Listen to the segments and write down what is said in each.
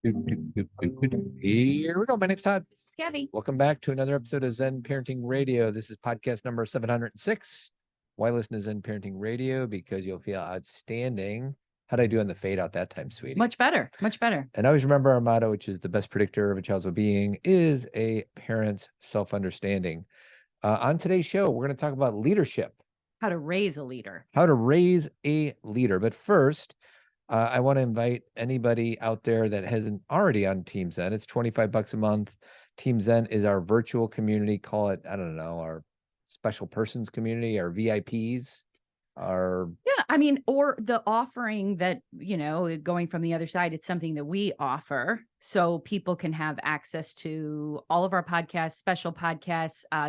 Here we go. My name's Todd. This is Cathy. Welcome back to another episode of Zen Parenting Radio. This is podcast number 706. Why listen to Zen Parenting Radio? Because you'll feel outstanding. How'd I do on the fade out that time, sweetie? Much better. Much better. And always remember our motto, which is the best predictor of a child's well-being is a parent's self-understanding. On today's show, we're going to talk about leadership. How to raise a leader. How to raise a leader. But first, I want to invite anybody out there that hasn't already on Team Zen. It's $25 a month. Team Zen is our virtual community. Call it, I don't know, our special persons community, our VIPs, our... Yeah, I mean, or the offering that, going from the other side, it's something that we offer so people can have access to all of our podcasts,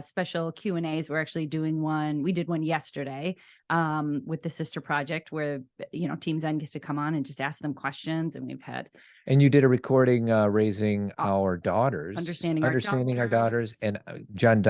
special Q&As. We're actually doing one. We did one yesterday with the Sister Project where, Team Zen gets to come on and just ask them questions. And we've had... And you did a recording raising our daughters. Understanding our daughters. And Dr. John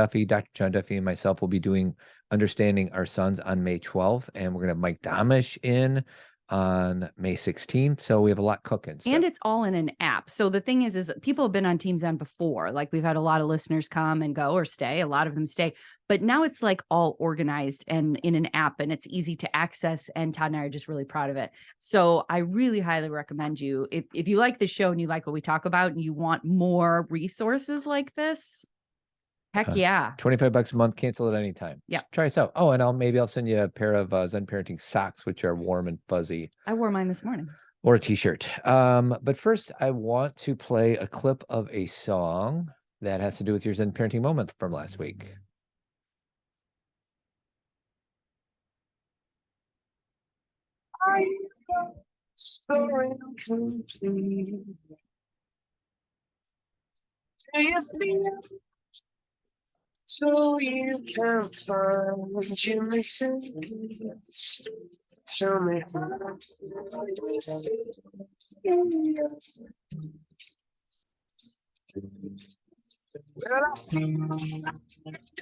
Duffy and myself will be doing Understanding Our Sons on May 12th. And we're going to have Mike Domish in on May 16th. So we have a lot cooking. So. And it's all in an app. So the thing is that people have been on Team Zen before. Like we've had a lot of listeners come and go or stay. A lot of them stay. But now it's like all organized and in an app and it's easy to access. And Todd and I are just really proud of it. So I really highly recommend you, if you like the show and you like what we talk about and you want more resources like this, heck yeah. $25 a month, cancel at any time. Yeah. Try us out. Oh, and maybe I'll send you a pair of Zen Parenting socks, which are warm and fuzzy. I wore mine this morning. Or a t-shirt. But first I want to play a clip of a song that has to do with your Zen Parenting moment from last week. So incomplete. Do you feel so you can find what you're missing? Tell me how. Well, I feel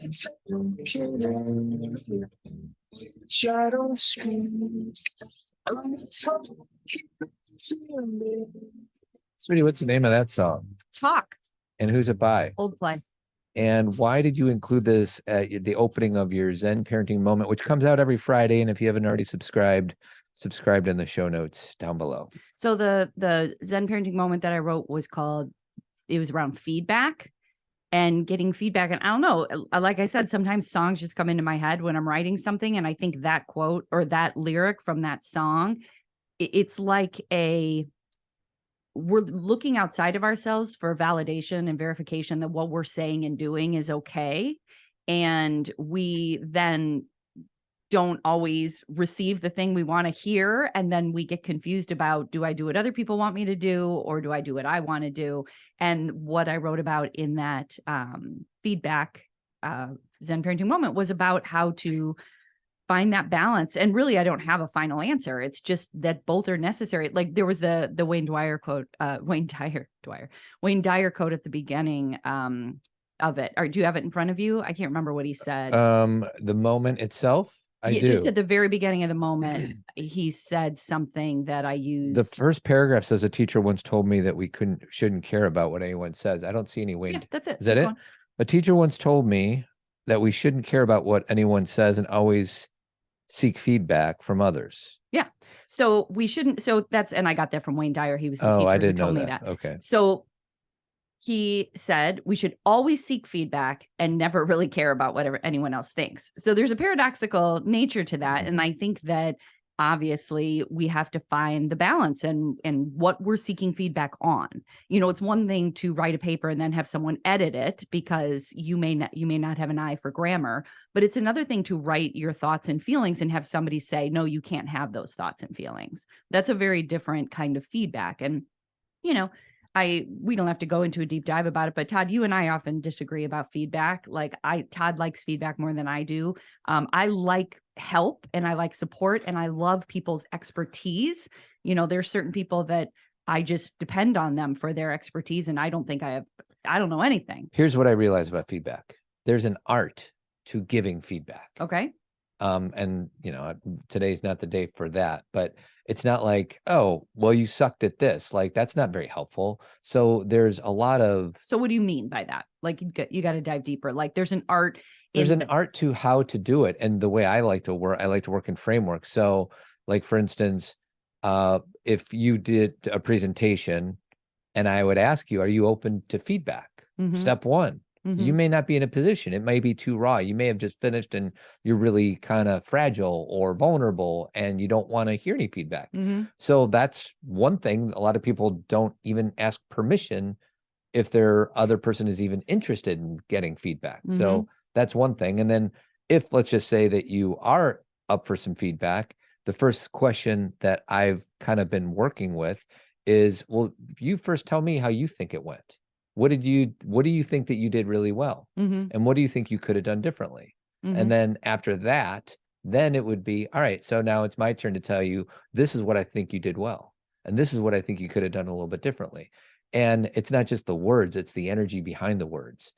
it's which I don't speak. I'm talking to me. Sweetie, what's the name of that song? Talk. And who's it by? Old Play. And why did you include this at the opening of your Zen Parenting Moment, which comes out every Friday? And if you haven't already subscribed in the show notes down below. So the Zen Parenting Moment that I wrote was around feedback and getting feedback. And I don't know, like I said, sometimes songs just come into my head when I'm writing something. And I think that quote or that lyric from that song, it's like we're looking outside of ourselves for validation and verification that what we're saying and doing is okay. And we then don't always receive the thing we want to hear. And then we get confused about, do I do what other people want me to do? Or do I do what I want to do? And what I wrote about in that feedback Zen Parenting Moment was about how to find that balance. And really, I don't have a final answer. It's just that both are necessary. Like there was the Wayne Dyer quote at the beginning of it. Or do you have it in front of you? I can't remember what he said. The moment itself. I do. Just at the very beginning of the moment, he said something that I used. The first paragraph says a teacher once told me that we shouldn't care about what anyone says. I don't see any Wayne. Yeah, that's it. Is that it? A teacher once told me that we shouldn't care about what anyone says and always seek feedback from others. Yeah. So we shouldn't. So and I got that from Wayne Dyer. He was the teacher I didn't who told know me that. Okay. So he said we should always seek feedback and never really care about whatever anyone else thinks. So there's a paradoxical nature to that. And I think that obviously we have to find the balance and what we're seeking feedback on. It's one thing to write a paper and then have someone edit it because you may not have an eye for grammar, but it's another thing to write your thoughts and feelings and have somebody say, no, you can't have those thoughts and feelings. That's a very different kind of feedback. And, we don't have to go into a deep dive about it, but Todd, you and I often disagree about feedback. Like Todd likes feedback more than I do. I like help and I like support and I love people's expertise. There's certain people that I just depend on them for their expertise. And I don't know anything. Here's what I realize about feedback. There's an art to giving feedback. Okay. And today's not the day for that, but it's not like, oh, well, you sucked at this. Like, that's not very helpful. So there's a lot of, So what do you mean by that? Like you got to dive deeper. Like there's an art there's in an art to how to do it. And the way I like to work in frameworks. So like, for instance, if you did a presentation and I would ask you, are you open to feedback? Mhm. Step one, you Mhm. may not be in a position. It may be too raw. You may have just finished and you're really kind of fragile or vulnerable and you don't want to hear any feedback. Mhm. So that's one thing. A lot of people don't even ask permission if their other person is even interested in getting feedback. So that's one thing. And then if let's just say that you are up for some feedback, the first question that I've kind of been working with is, well, you first tell me how you think it went. What do you think that you did really well? Mhm. And what do you think you could have done differently? And Mhm. then after that, then it would be, all right, so now it's my turn to tell you, this is what I think you did well. And this is what I think you could have done a little bit differently. And it's not just the words, it's the energy behind the words.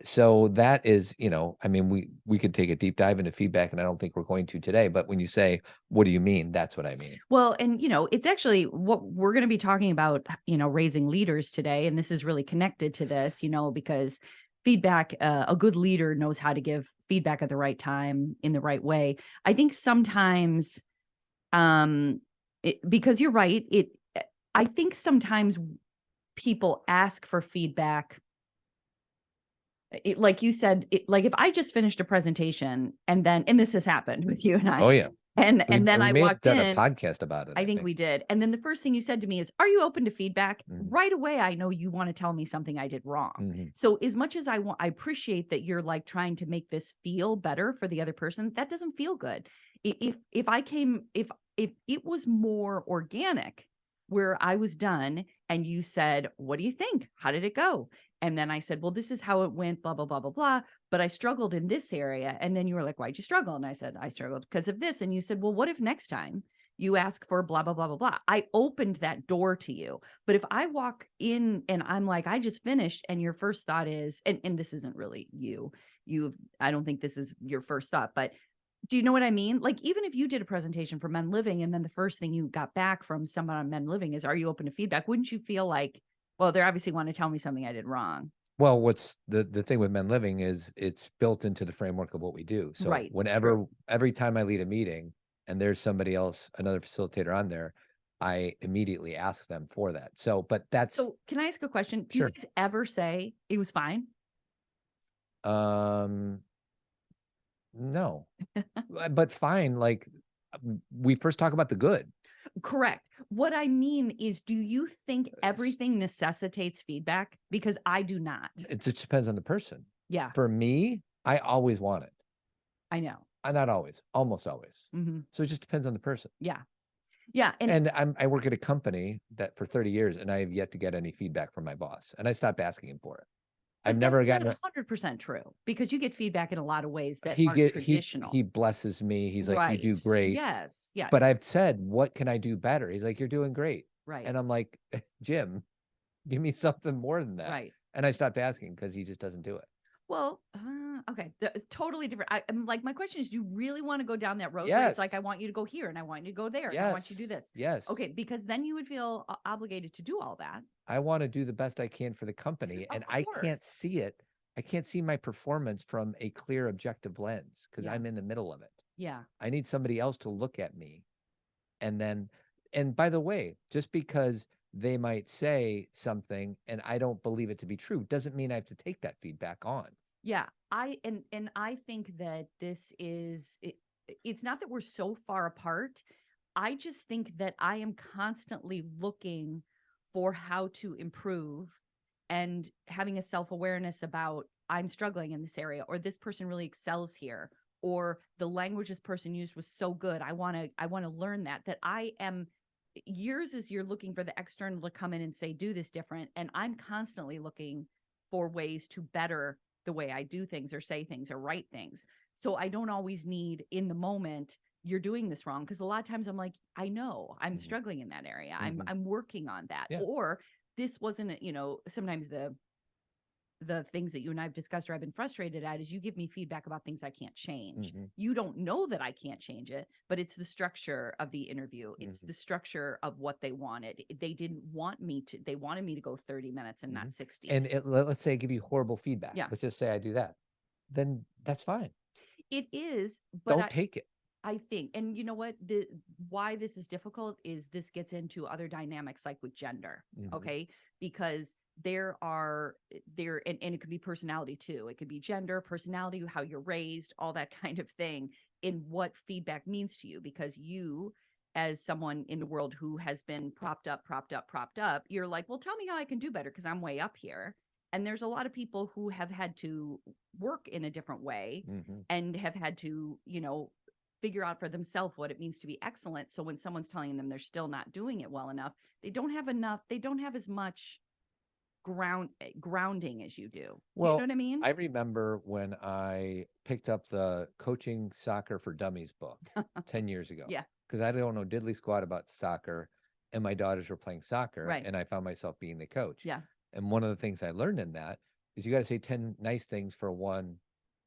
So that is, I mean, we could take a deep dive into feedback, and I don't think we're going to today, but when you say, what do you mean? That's what I mean. Well, and it's actually what we're going to be talking about, raising leaders today. And this is really connected to this, because feedback, a good leader knows how to give feedback at the right time in the right way. I think sometimes, because you're right, I think sometimes people ask for feedback. Like you said, like if I just finished a presentation and this has happened with you and I. Oh yeah. And then we I may have walked done in. a podcast about it. I think we did. And then the first thing you said to me is, are you open to feedback? Right away, I know you want to tell me something I did wrong. So as much as I appreciate that you're like trying to make this feel better for the other person, that doesn't feel good. If it was more organic, where I was done and you said, what do you think? How did it go? And then I said, well, this is how it went, blah, blah, blah, blah, blah. But I struggled in this area. And then you were like, why'd you struggle? And I said, I struggled because of this. And you said, well, what if next time you ask for blah, blah, blah, blah, blah? I opened that door to you. But if I walk in and I'm like, I just finished, and your first thought is, and this isn't really I don't think this is your first thought, but do you know what I mean? Like, even if you did a presentation for Men Living and then the first thing you got back from someone on Men Living is, are you open to feedback? Wouldn't you feel like, well, they obviously want to tell me something I did wrong? Well, what's the thing with Men Living is it's built into the framework of what we do. So Right. every time I lead a meeting and there's somebody else, another facilitator on there, I immediately ask them for that. So, but that's So can I ask a question? Do Sure. you guys ever say it was fine? No, but fine. Like, we first talk about the good. Correct. What I mean is, do you think everything necessitates feedback? Because I do not. It just depends on the person. Yeah, For me, I always want it. I know. Not always, almost always. Mhm. So it just depends on the person. Yeah. Yeah. And I work at a company that for 30 years, and I have yet to get any feedback from my boss, and I stopped asking him for it. I've never gotten 100% true, because you get feedback in a lot of ways that he aren't get traditional. he blesses me. He's like, you do Right. great. Yes. Yes. But I've said, what can I do better? He's like, you're doing great. right. And I'm like, Jim, give me something more than that. Right. And I stopped asking because he just doesn't do it. Well, okay. It's totally different. I'm like, my question is, do you really want to go down that road? Where it's like, Yes. I want you to go here and I want you to go there and I want you to do this. Yes. Okay. Because then you would feel obligated to do all that. I want to do the best I can for the company, and I can't course. see it. I can't see my performance from a clear, objective lens because Yeah. I'm in the middle of it. Yeah. I need somebody else to look at me. And by the way, just because they might say something and I don't believe it to be true, doesn't mean I have to take that feedback on. Yeah. I think that this is it's not that we're so far apart. I just think that I am constantly looking for how to improve and having a self-awareness about, I'm struggling in this area, or this person really excels here, or the language this person used was so good. I want to learn that I am. Yours is you're looking for the external to come in and say, do this different. And I'm constantly looking for ways to better the way I do things or say things or write things. So I don't always need in the moment, you're doing this wrong. Because a lot of times I'm like, I know I'm struggling in that area. I'm working on that. Yeah. Or this wasn't, sometimes the things that you and I've discussed or I've been frustrated at is you give me feedback about things I can't change. Mhm. You don't know that I can't change it, but it's the structure of the interview. It's the structure of what they wanted. They didn't want me to, they wanted me to go 30 minutes and not 60. And let's say I give you horrible feedback. Yeah. Let's just say I do that. Then that's fine. It is, but Don't take it. I think, and you know what, why this is difficult is this gets into other dynamics like with gender. Mhm. Okay. Because and it could be personality too. It could be gender, personality, how you're raised, all that kind of thing in what feedback means to you, because you, as someone in the world who has been propped up, you're like, well, tell me how I can do better because I'm way up here. And there's a lot of people who have had to work in a different way Mhm. and have had to, figure out for themselves what it means to be excellent. So when someone's telling them they're still not doing it well enough, they don't have as much grounding as you do. You Well, know what I mean? I remember when I picked up the Coaching Soccer for Dummies book 10 years ago. Yeah. Because I don't know diddly squat about soccer, and my daughters were playing soccer, Right. and I found myself being the coach. Yeah. And one of the things I learned in that is you got to say 10 nice things for one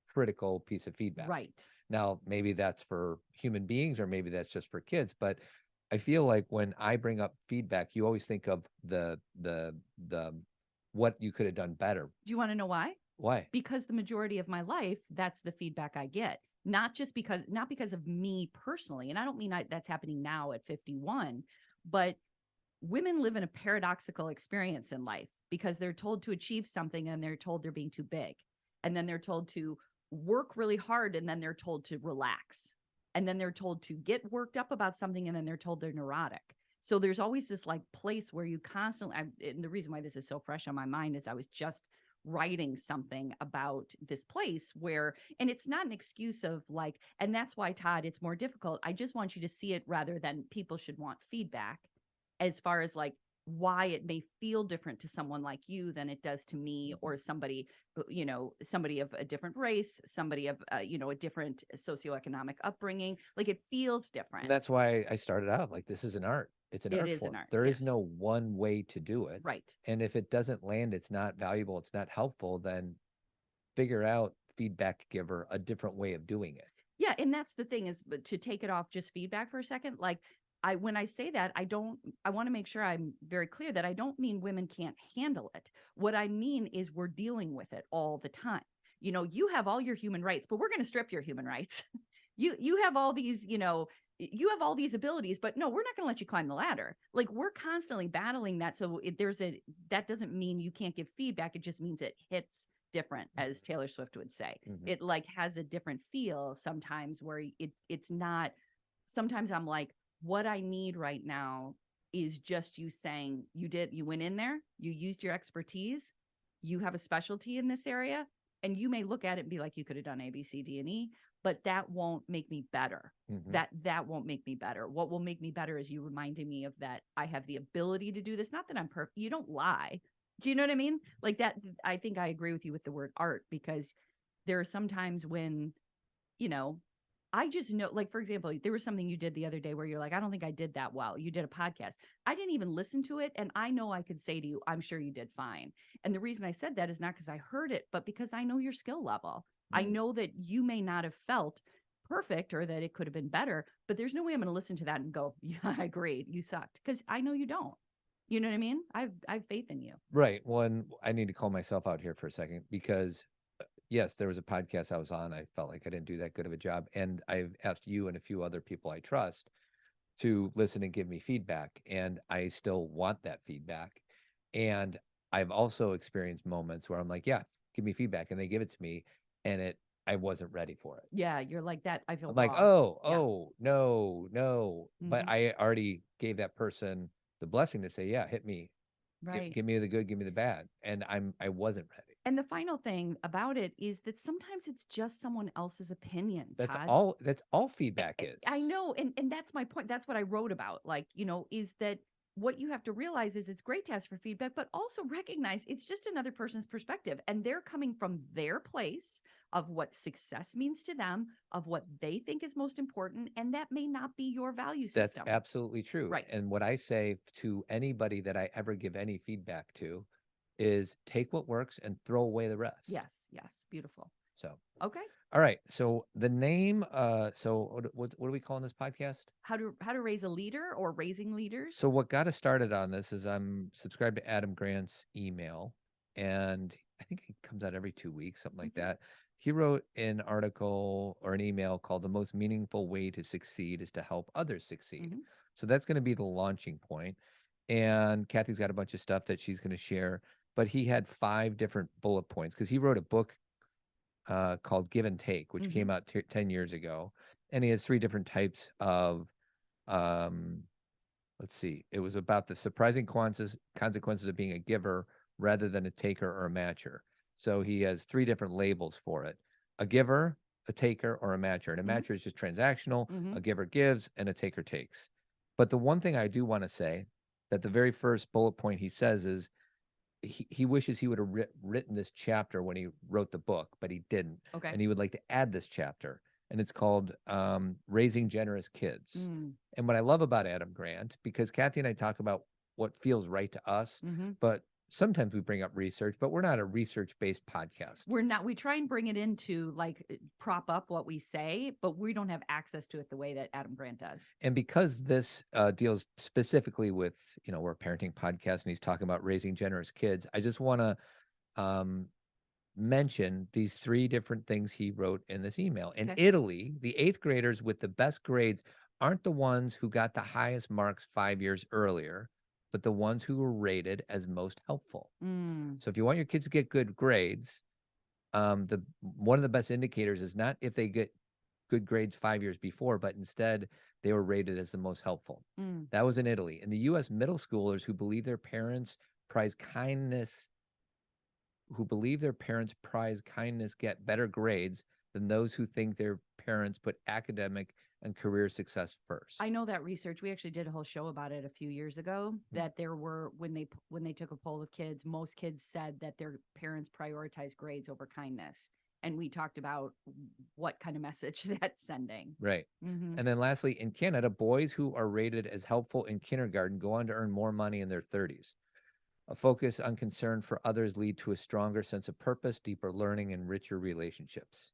critical piece of feedback. Right. Now, maybe that's for human beings or maybe that's just for kids, but I feel like when I bring up feedback, you always think of the what you could have done better. Do you want to know why? Why? Because the majority of my life, that's the feedback I get. Not because of me personally. And I don't mean that's happening now at 51, but women live in a paradoxical experience in life because they're told to achieve something and they're told they're being too big. And then they're told to work really hard and then they're told to relax. And then they're told to get worked up about something and then they're told they're neurotic. So there's always this like place where you constantly, and the reason why this is so fresh on my mind is I was just writing something about this place where, and it's not an excuse of like, and that's why, Todd, it's more difficult. I just want you to see it rather than people should want feedback as far as like why it may feel different to someone like you than it does to me or somebody, somebody of a different race, somebody of, a different socioeconomic upbringing. Like it feels different. And that's why I started out like this is an art. It's an It art is form. an art, There is yes. no one way to do it. Right. And if it doesn't land, it's not valuable, it's not helpful, then figure out, feedback giver, a different way of doing it. Yeah. And that's the thing is to take it off just feedback for a second. Like when I say that, I want to make sure I'm very clear that I don't mean women can't handle it. What I mean is we're dealing with it all the time. You have all your human rights, but we're going to strip your human rights. You have all these, you have all these abilities, but no, we're not going to let you climb the ladder. Like we're constantly battling that. So that doesn't mean you can't give feedback. It just means it hits different, as Taylor Swift would say. Mhm. It like has a different feel sometimes where it's not, sometimes I'm like, what I need right now is just you saying you went in there, you used your expertise, you have a specialty in this area, and you may look at it and be like, you could have done A, B, C, D, and E, but that won't make me better. Mhm. That won't make me better. What will make me better is you reminding me of that. I have the ability to do this. Not that I'm perfect. You don't lie. Do you know what I mean? Like that. I think I agree with you with the word art, because there are some times when, I just know, like, for example, there was something you did the other day where you're like, I don't think I did that well. You did a podcast. I didn't even listen to it. And I know I could say to you, I'm sure you did fine. And the reason I said that is not because I heard it, but because I know your skill level. I know that you may not have felt perfect or that it could have been better, but there's no way I'm going to listen to that and go, yeah, I agree. You sucked. Because I know you don't. You know what I mean? I have faith in you. Right. Well, and I need to call myself out here for a second because yes, there was a podcast I was on. I felt like I didn't do that good of a job. And I've asked you and a few other people I trust to listen and give me feedback. And I still want that feedback. And I've also experienced moments where I'm like, yeah, give me feedback. And they give it to me and I wasn't ready for it. Yeah. You're like that. I feel I'm like, raw. oh, no. But Mhm. I already gave that person the blessing to say, yeah, hit me. Right. Give me the good, give me the bad. And I wasn't ready. And the final thing about it is that sometimes it's just someone else's opinion, That's Todd. all feedback is. I know. And that's my point. That's what I wrote about. Like, is that what you have to realize is it's great to ask for feedback, but also recognize it's just another person's perspective. And they're coming from their place of what success means to them, of what they think is most important. And that may not be your value That's system. absolutely true. Right. And what I say to anybody that I ever give any feedback to Yes. is take what works and throw away the rest. Yes. Beautiful. So, Okay. all right. So the name, so what are we calling this podcast? How to raise a leader or raising leaders? So what got us started on this is I'm subscribed to Adam Grant's email, and I think it comes out every 2 weeks, something like that. He wrote an article or an email called "The Most Meaningful Way to Succeed is to Help Others Succeed." So that's going to be the launching point. And Cathy's got a bunch of stuff that she's going to share, but he had 5 different bullet points because he wrote a book called Give and Take, which came out 10 years ago. And he has 3 different types of, let's see, it was about the surprising consequences of being a giver rather than a taker or a matcher. So he has 3 different labels for it: a giver, a taker, or a matcher. And a matcher is just transactional, a giver gives, and a taker takes. But the one thing I do want to say, that the very first bullet point he says is, he wishes he would have written this chapter when he wrote the book, but he didn't. Okay. And he would like to add this chapter, and it's called Raising Generous Kids. And what I love about Adam Grant, because Cathy and I talk about what feels right to us, but sometimes we bring up research, but we're not a research-based podcast. We're not. We try and bring it into, like, prop up what we say, but we don't have access to it the way that Adam Grant does. And because this deals specifically with, we're a parenting podcast, and he's talking about raising generous kids, I just want to mention these 3 different things he wrote in this email. In Italy, the 8th graders with the best grades aren't the ones who got the highest marks 5 years earlier, but the ones who were rated as most helpful. So if you want your kids to get good grades, one of the best indicators is not if they get good grades 5 years before, but instead they were rated as the most helpful. That was in Italy. In the U.S., middle schoolers who believe their parents prize kindness get better grades than those who think their parents put academic and career success first. I know that research. We actually did a whole show about it a few years ago, that there were, when they took a poll of kids, most kids said that their parents prioritize grades over kindness. And we talked about what kind of message that's sending. Right. And then lastly, in Canada, boys who are rated as helpful in kindergarten go on to earn more money in their 30s. A focus on concern for others lead to a stronger sense of purpose, deeper learning, and richer relationships.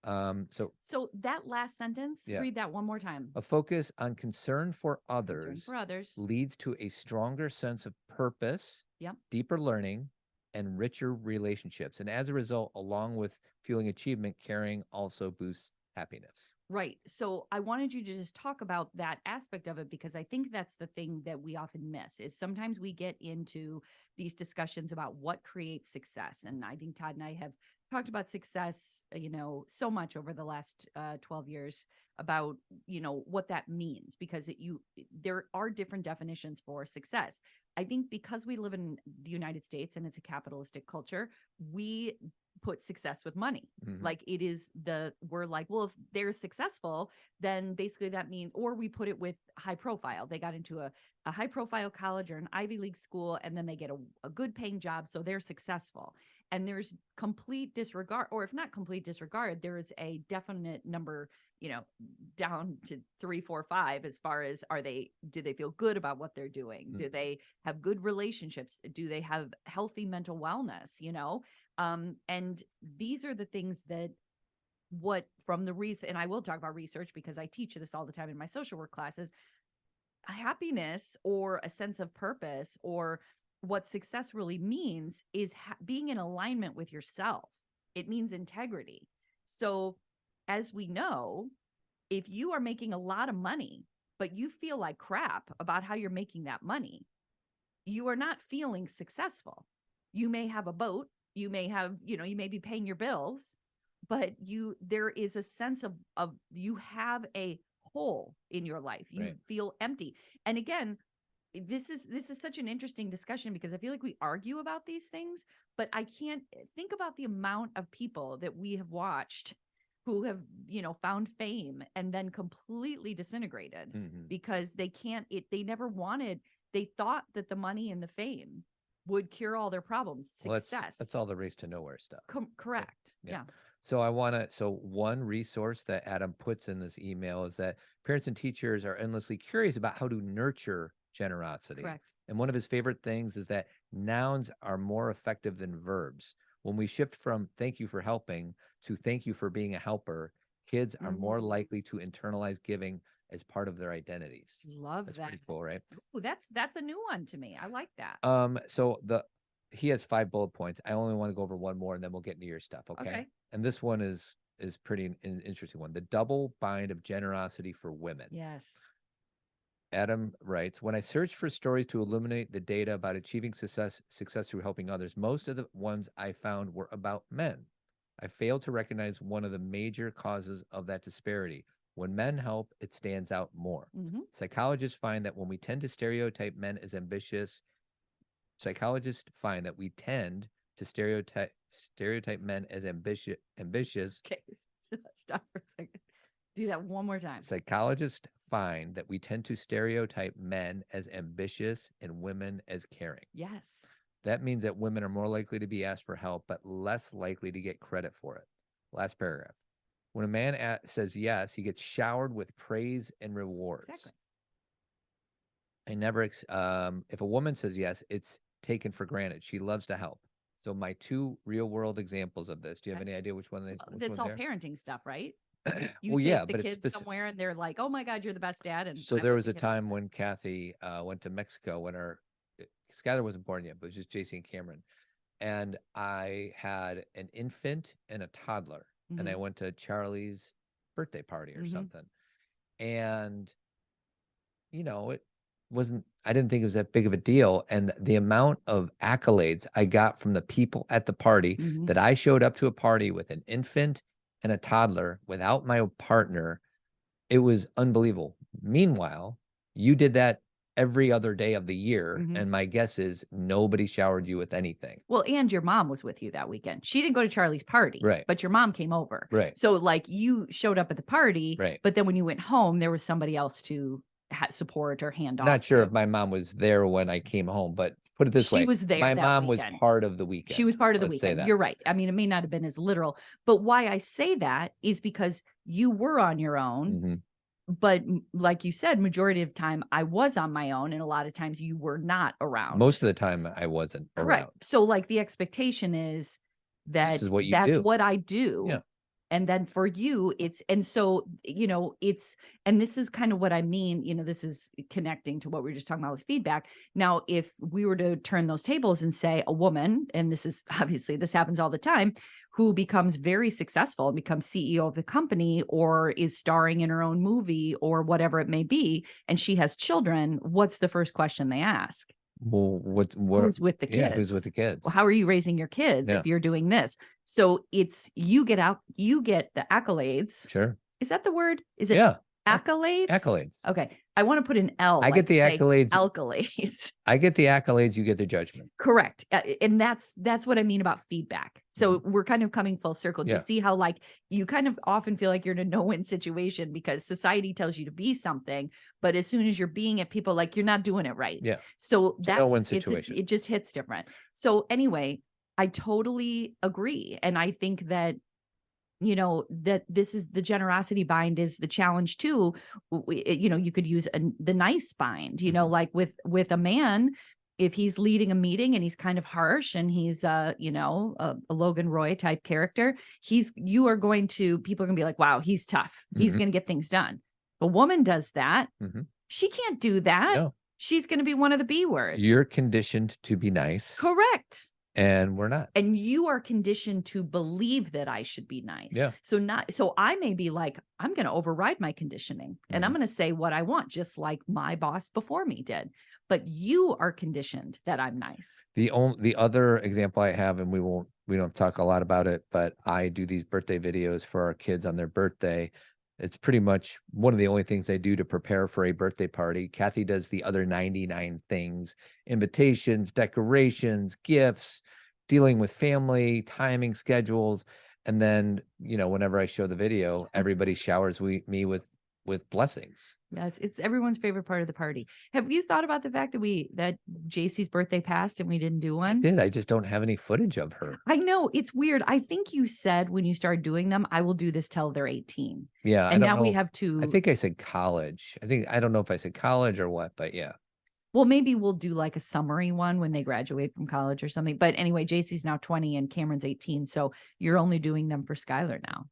So that last sentence, read that one more time. A focus on concern for others leads to a stronger sense of purpose, deeper learning, and richer relationships. And as a result, along with fueling achievement, caring also boosts happiness. Right. So I wanted you to just talk about that aspect of it, because I think that's the thing that we often miss, is sometimes we get into these discussions about what creates success. And I think Todd and I have talked about success, so much over the last 12 years about, what that means, because there are different definitions for success. I think because we live in the United States and it's a capitalistic culture, we put success with money. Like, we're like, well, if they're successful, then basically that means, or we put it with high profile. They got into a high profile college or an Ivy League school, and then they get a good paying job. So they're successful. And there's complete disregard, or if not complete disregard, there is a definite number, down to 3, 4, 5, as far as, do they feel good about what they're doing? Do they have good relationships? Do they have healthy mental wellness? And these are the things that from the reason, and I will talk about research because I teach this all the time in my social work classes, happiness or a sense of purpose, or what success really means, is being in alignment with yourself. It means integrity. So as we know, if you are making a lot of money, but you feel like crap about how you're making that money, you are not feeling successful. You may have a boat, you may have, you may be paying your bills, but there is a sense of you have a hole in your life. You feel empty. And again, this is such an interesting discussion, because I feel like we argue about these things, but I can't think about the amount of people that we have watched who have, found fame and then completely disintegrated because they thought that the money and the fame would cure all their problems. Success. Well, that's all the race to nowhere stuff. Correct. Yeah. So one resource that Adam puts in this email is that parents and teachers are endlessly curious about how to nurture generosity. Correct. And one of his favorite things is that nouns are more effective than verbs. When we shift from thank you for helping to thank you for being a helper, kids are more likely to internalize giving as part of their identities. Love That's that. pretty cool, right? Ooh, that's a new one to me. I like that. So he has 5 bullet points. I only want to go over one more and then we'll get into your stuff. Okay. And this one is pretty an interesting one. The double bind of generosity for women. Yes. Adam writes, when I searched for stories to illuminate the data about achieving success through helping others, most of the ones I found were about men. I failed to recognize one of the major causes of that disparity. When men help, it stands out more. Psychologists find that when we tend to stereotype men as ambitious, stereotype men as ambitious. Okay. Stop for a second. Do that one more time. Psychologists find that we tend to stereotype men as ambitious and women as caring. Yes. That means that women are more likely to be asked for help, but less likely to get credit for it. Last paragraph. When a man says yes, he gets showered with praise and rewards. Exactly. If a woman says yes, it's taken for granted. She loves to help. So my 2 real world examples of this. Do you have any idea which one? That's all parenting stuff, right? You Well, take yeah, the but kids somewhere and they're like, "Oh my God, you're the best dad." And so there was a time when Cathy went to Mexico when Skylar wasn't born yet, but it was just JC and Cameron. And I had an infant and a toddler. And I went to Charlie's birthday party or something. And, I didn't think it was that big of a deal. And the amount of accolades I got from the people at the party that I showed up to a party with an infant and a toddler without my partner, it was unbelievable. Meanwhile, you did that every other day of the year. And my guess is nobody showered you with anything. Well, and your mom was with you that weekend. She didn't go to Charlie's party, right? But your mom came over, right? So like you showed up at the party, right? But then when you went home, there was somebody else to support or hand off. Not sure if my mom was there when I came home, but put it this way. She was there. My mom weekend. was part of the weekend. She was part of the Let's say weekend. that. You're right. I mean, it may not have been as literal, but why I say that is because you were on your own. But like you said, majority of time I was on my own, and a lot of times you were not around. Most of the time I wasn't correct around. So like the expectation is that this is what you that's do. what I do. Yeah. And then for you, it's, and so, and this is kind of what I mean, this is connecting to what we were just talking about with feedback. Now, if we were to turn those tables and say a woman, and this is obviously, this happens all the time, who becomes very successful and becomes CEO of the company or is starring in her own movie or whatever it may be, and she has children, what's the first question they ask? Well, who's with the kids? Yeah, who's with the kids? Well, how are you raising your kids if you're doing this? So it's, you get the accolades. Sure. Is that the word? Is it accolades? Accolades. Okay. I want to put an L. I get the accolades. Accolades. I get the accolades. You get the judgment. Correct. And that's what I mean about feedback. So we're kind of coming full circle. Do you see how like you kind of often feel like you're in a no-win situation because society tells you to be something, but as soon as you're being it, people like, you're not doing it right. Yeah. So that's no-win situation. It just hits different. So anyway, I totally agree. And I think that, that this is the generosity bind is the challenge too. You could use the nice bind, like with a man, if he's leading a meeting and he's kind of harsh and he's a Logan Roy type character, people are going to be like, wow, he's tough. He's going to get things done. A woman does that. She can't do that. No. She's going to be one of the B words. You're conditioned to be nice. Correct. And we're not. And you are conditioned to believe that I should be nice. Yeah. So I may be like, I'm going to override my conditioning and I'm going to say what I want, just like my boss before me did. But you are conditioned that I'm nice. The other example I have, and we don't talk a lot about it, but I do these birthday videos for our kids on their birthday. It's pretty much one of the only things I do to prepare for a birthday party. Cathy does the other 99 things: invitations, decorations, gifts, dealing with family, timing, schedules. And then, whenever I show the video, everybody showers me with blessings. Yes, it's everyone's favorite part of the party. Have you thought about the fact that JC's birthday passed and we didn't do one? I did. I just don't have any footage of her. I know, it's weird. I think you said when you started doing them, I will do this till they're 18. Yeah. And now we have to. I think I said college. I don't know if I said college or what, but yeah. Well, maybe we'll do like a summary one when they graduate from college or something. But anyway, JC's now 20 and Cameron's 18. So you're only doing them for Skylar now.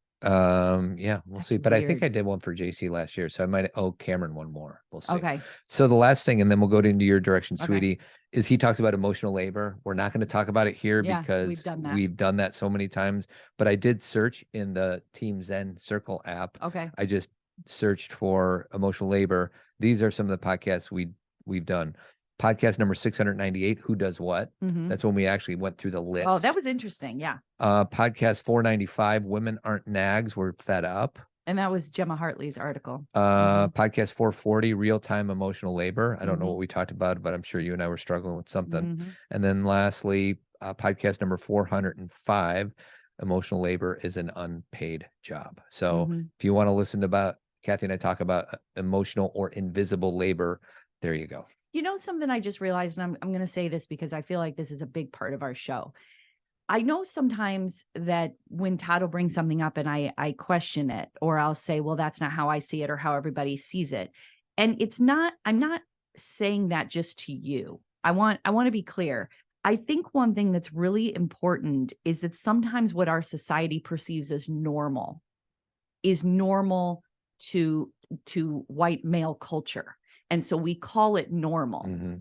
Yeah, we'll That's see. But I think weird. I did one for JC last year, so I might owe Cameron one more. We'll see. Okay. So the last thing, and then we'll go into your direction, Okay. sweetie, is he talks about emotional labor. We're not going to talk about it here Yeah, because we've done that. so many times. But I did search in the Team Zen Circle app. Okay. I just searched for emotional labor. These are some of the podcasts we've done. Podcast number 698, Who Does What? Mhm. That's when we actually went through the list. Oh, that was interesting. Yeah. Podcast 495, Women Aren't Nags, We're Fed Up. And that was Gemma Hartley's article. Podcast 440, Real-Time Emotional Labor. I don't know Mhm. what we talked about, but I'm sure you and I were struggling with something. Mhm. And then lastly, podcast number 405, Emotional Labor is an Unpaid Job. So Mhm. if you want to listen to about Cathy and I talk about emotional or invisible labor, there you go. You know, something I just realized, and I'm going to say this because I feel like this is a big part of our show. I know sometimes that when Todd will bring something up and I question it, or I'll say, well, that's not how I see it or how everybody sees it. And I'm not saying that just to you. I want to be clear. I think one thing that's really important is that sometimes what our society perceives as normal is normal to white male culture. And so we call it normal. Mm-hmm.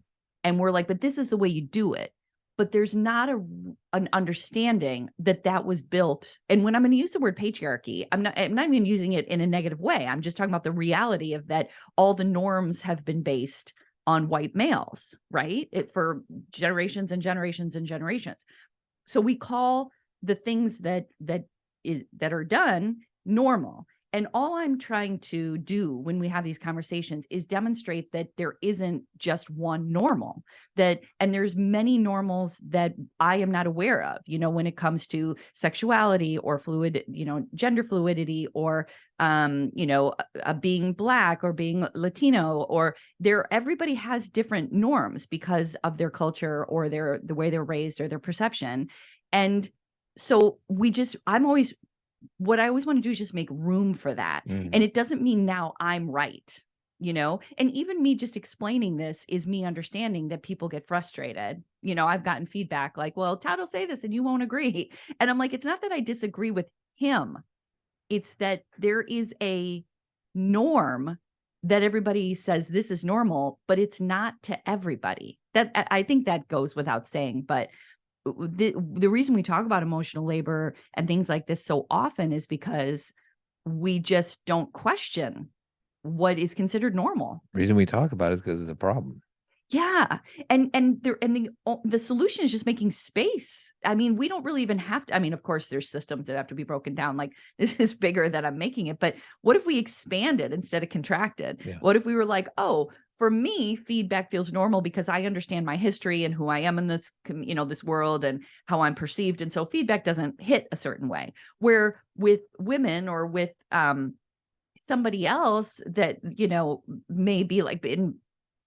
And we're like, but this is the way you do it. But there's not an understanding that was built. And when I'm going to use the word patriarchy, I'm not even using it in a negative way. I'm just talking about the reality of that all the norms have been based on white males, right? For generations and generations and generations. So we call the things that are done normal. And all I'm trying to do when we have these conversations is demonstrate that there isn't just one normal, and there's many normals that I am not aware of, when it comes to sexuality or fluid, gender fluidity, or, being Black or being Latino, or everybody has different norms because of their culture or the way they're raised or their perception. And so what I always want to do is just make room for that. Mm-hmm. And it doesn't mean now I'm right, and even me just explaining this is me understanding that people get frustrated. I've gotten feedback like, well, Todd will say this and you won't agree. And I'm like, it's not that I disagree with him. It's that there is a norm that everybody says this is normal, but it's not to everybody. That I think that goes without saying, but the reason we talk about emotional labor and things like this so often is because we just don't question what is considered normal. The reason we talk about it is because it's a problem. Yeah. And the solution is just making space. I mean, we don't really even have to. I mean, of course, there's systems that have to be broken down. Like, this is bigger than I'm making it. But what if we expanded instead of contracted? Yeah. What if we were like, oh, for me, feedback feels normal because I understand my history and who I am in this, this world and how I'm perceived. And so feedback doesn't hit a certain way. Where with women or with somebody else that, may be like,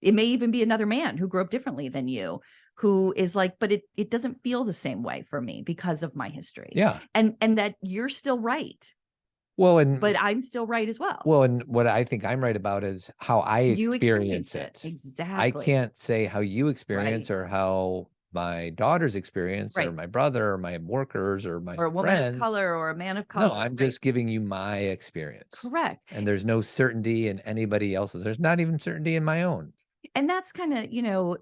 it may even be another man who grew up differently than you, who is like, but it doesn't feel the same way for me because of my history. Yeah. And that you're still right. Well, but I'm still right as well. Well, and what I think I'm right about is how I experience it. Exactly. I can't say how you experience or how my daughter's experience or my brother or my workers or my or a woman friends. of color or a man of color. No, I'm just giving you my experience. Correct. And there's no certainty in anybody else's. There's not even certainty in my own. And that's kind of,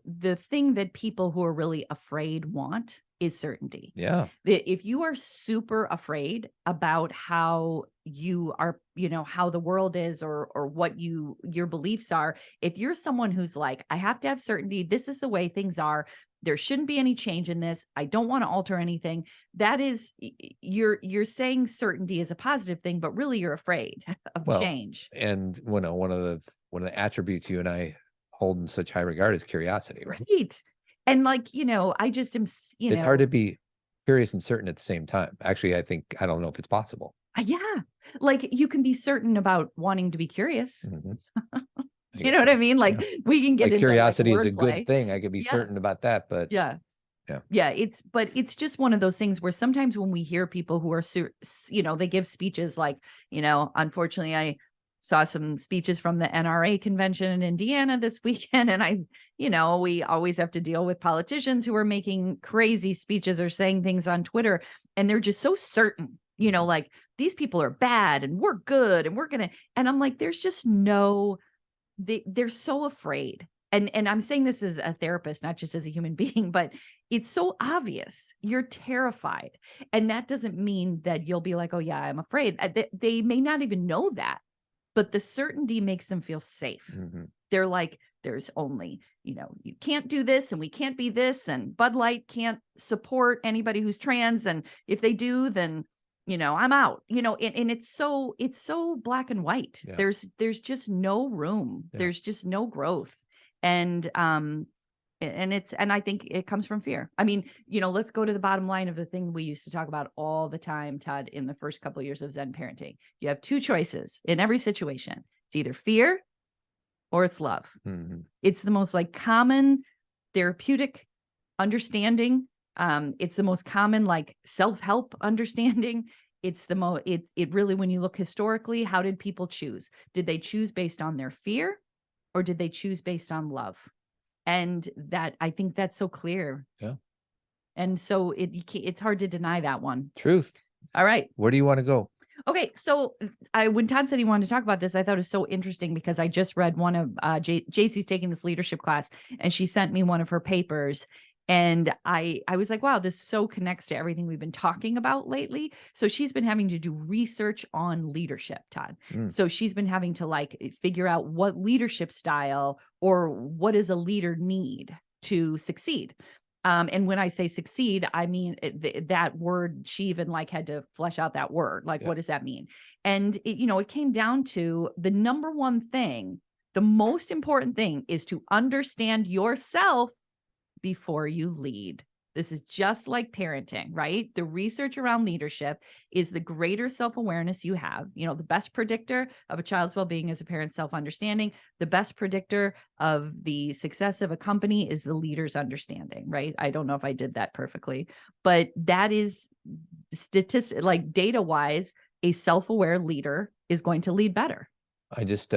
the thing that people who are really afraid want is certainty. Yeah. If you are super afraid about how you are, how the world is or what your beliefs are, if you're someone who's like, I have to have certainty, this is the way things are, there shouldn't be any change in this, I don't want to alter anything, that is, you're saying certainty is a positive thing, but really you're afraid of change. And one of the attributes you and I hold in such high regard is curiosity, right? And like, I just am, it's hard to be curious and certain at the same time. Actually, I don't know if it's possible. Yeah. Like, you can be certain about wanting to be curious. Mm-hmm. You know what I mean? Like, we can get into curiosity like is a good thing. I could be certain about that, but yeah. It's just one of those things where sometimes when we hear people who are, they give speeches like, unfortunately, saw some speeches from the NRA convention in Indiana this weekend. And we always have to deal with politicians who are making crazy speeches or saying things on Twitter. And they're just so certain, like these people are bad and we're good and and I'm like, there's just they're so afraid. And I'm saying this as a therapist, not just as a human being, but it's so obvious. You're terrified. And that doesn't mean that you'll be like, oh yeah, I'm afraid. They may not even know that, but the certainty makes them feel safe. Mm-hmm. They're like, there's only, you can't do this and we can't be this, and Bud Light can't support anybody who's trans. And if they do, then, I'm out, and it's so black and white. Yeah. There's just no room. Yeah. There's just no growth. And I think it comes from fear. I mean, let's go to the bottom line of the thing we used to talk about all the time, Todd, in the first couple of years of Zen parenting. You have two choices in every situation. It's either fear or it's love. Mm-hmm. It's the most common therapeutic understanding. It's the most common self-help understanding. It's it really, when you look historically, how did people choose? Did they choose based on their fear, or did they choose based on love? And I think that's so clear. Yeah. And so it's hard to deny that one. Truth. All right. Where do you want to go? Okay. So when Todd said he wanted to talk about this, I thought it was so interesting because I just read one of JC's taking this leadership class, and she sent me one of her papers. And I was like, wow, this so connects to everything we've been talking about lately. So she's been having to do research on leadership, Todd. So she's been having to figure out what leadership style or what does a leader need to succeed. And when I say succeed, I mean that word, she even had to flesh out that word. What does that mean? And it came down to the number one thing, the most important thing is to understand yourself before you lead. This is just like parenting, right? The research around leadership is the greater self-awareness you have. The best predictor of a child's well-being is a parent's self-understanding. The best predictor of the success of a company is the leader's understanding, right? I don't know if I did that perfectly, but that is data-wise, a self-aware leader is going to lead better. I just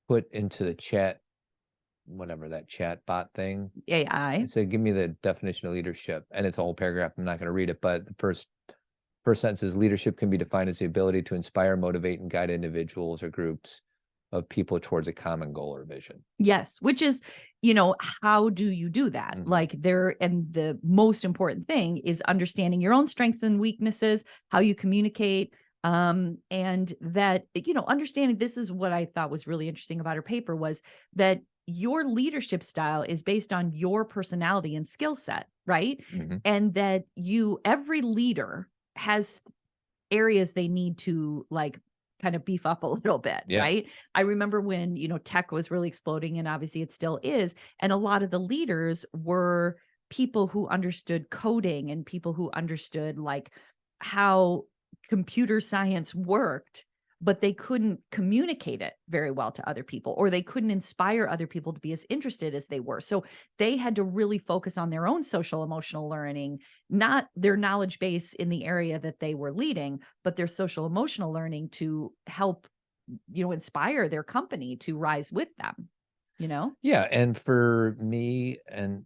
put into the chat, whatever that chat bot thing. AI. I said, give me the definition of leadership. And it's a whole paragraph. I'm not going to read it, but the first sentence is, leadership can be defined as the ability to inspire, motivate, and guide individuals or groups of people towards a common goal or vision. Yes. Which is, how do you do that? Mm-hmm. And the most important thing is understanding your own strengths and weaknesses, how you communicate, and that, understanding, this is what I thought was really interesting about her paper, was that your leadership style is based on your personality and skill set, right? Mm-hmm. And that every leader has areas they need to kind of beef up a little bit, right? I remember when, tech was really exploding, and obviously it still is. And a lot of the leaders were people who understood coding and people who understood how computer science worked, but they couldn't communicate it very well to other people, or they couldn't inspire other people to be as interested as they were. So they had to really focus on their own social emotional learning, not their knowledge base in the area that they were leading, but their social emotional learning to help, inspire their company to rise with them, Yeah. And for me, and,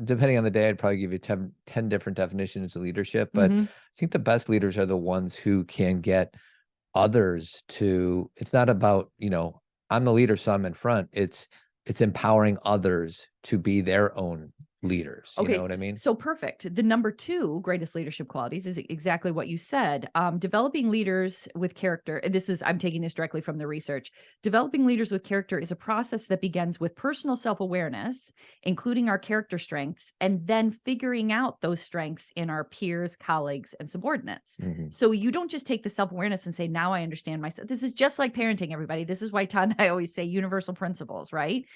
depending on the day, I'd probably give you 10 different definitions of leadership, but Mm-hmm. I think the best leaders are the ones who can get others to, it's not about, I'm the leader, so I'm in front. It's empowering others to be their own leaders. You know what I mean? So perfect. The number 2 greatest leadership qualities is exactly what you said. Developing leaders with character. And I'm taking this directly from the research. Developing leaders with character is a process that begins with personal self-awareness, including our character strengths, and then figuring out those strengths in our peers, colleagues, and subordinates. Mm-hmm. So you don't just take the self-awareness and say, now I understand myself. This is just like parenting, everybody. This is why Todd and I always say universal principles, right?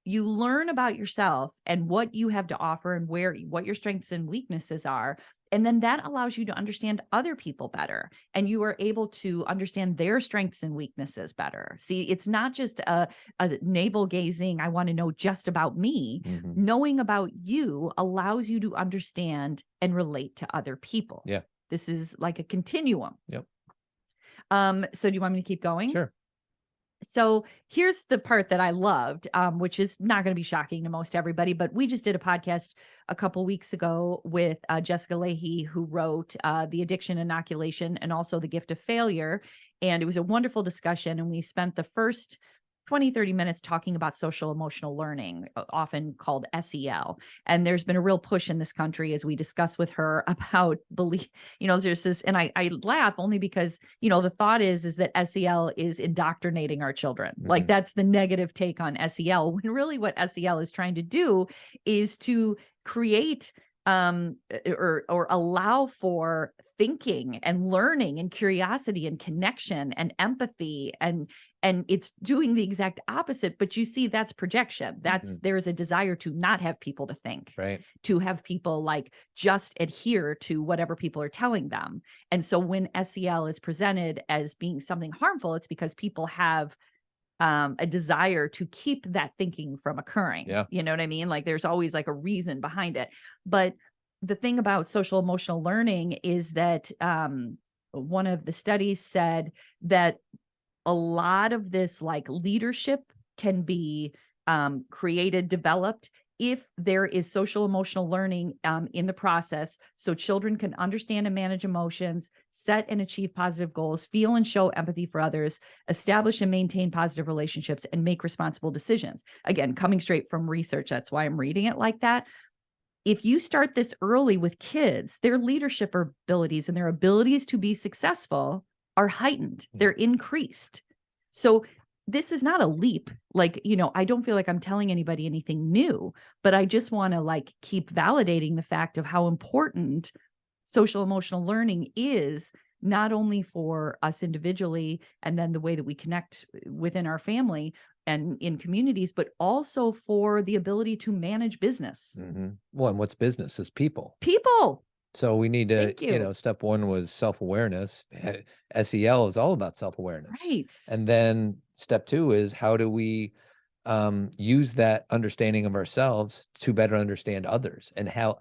You learn about yourself and what you have to offer and what your strengths and weaknesses are. And then that allows you to understand other people better. And you are able to understand their strengths and weaknesses better. See, it's not just a navel gazing, I want to know just about me. Mm-hmm. Knowing about you allows you to understand and relate to other people. Yeah. This is like a continuum. Yep. So do you want me to keep going? Sure. So here's the part that I loved, which is not going to be shocking to most everybody, but we just did a podcast a couple weeks ago with Jessica Leahy, who wrote The Addiction Inoculation and also The Gift of Failure. And it was a wonderful discussion. And we spent the first 20, 30 minutes talking about social emotional learning, often called SEL. And there's been a real push in this country, as we discuss with her, about there's this, and I laugh only because, the thought is that SEL is indoctrinating our children. Like that's the negative take on SEL, when really what SEL is trying to do is to create or allow for thinking and learning and curiosity and connection and empathy, and it's doing the exact opposite. But you see, that's projection. There's a desire to not have people to think, right? To have people like just adhere to whatever people are telling them. And so when SEL is presented as being something harmful, it's because people have a desire to keep that thinking from occurring. Yeah. You know what I mean? Like there's always like a reason behind it. But the thing about social emotional learning is that one of the studies said that a lot of this like leadership can be created, developed, if there is social emotional learning in the process, so children can understand and manage emotions, set and achieve positive goals, feel and show empathy for others, establish and maintain positive relationships, and make responsible decisions. Again, coming straight from research, that's why I'm reading it like that. If you start this early with kids, their leadership abilities and their abilities to be successful are heightened. They're increased. So this is not a leap. Like, I don't feel like I'm telling anybody anything new, but I just want to like keep validating the fact of how important social emotional learning is, not only for us individually and then the way that we connect within our family and in communities, but also for the ability to manage business. Well, and what's business is people. So we need to, step one was self-awareness. SEL is all about self-awareness. Right. And then step two is how do we use that understanding of ourselves to better understand others and help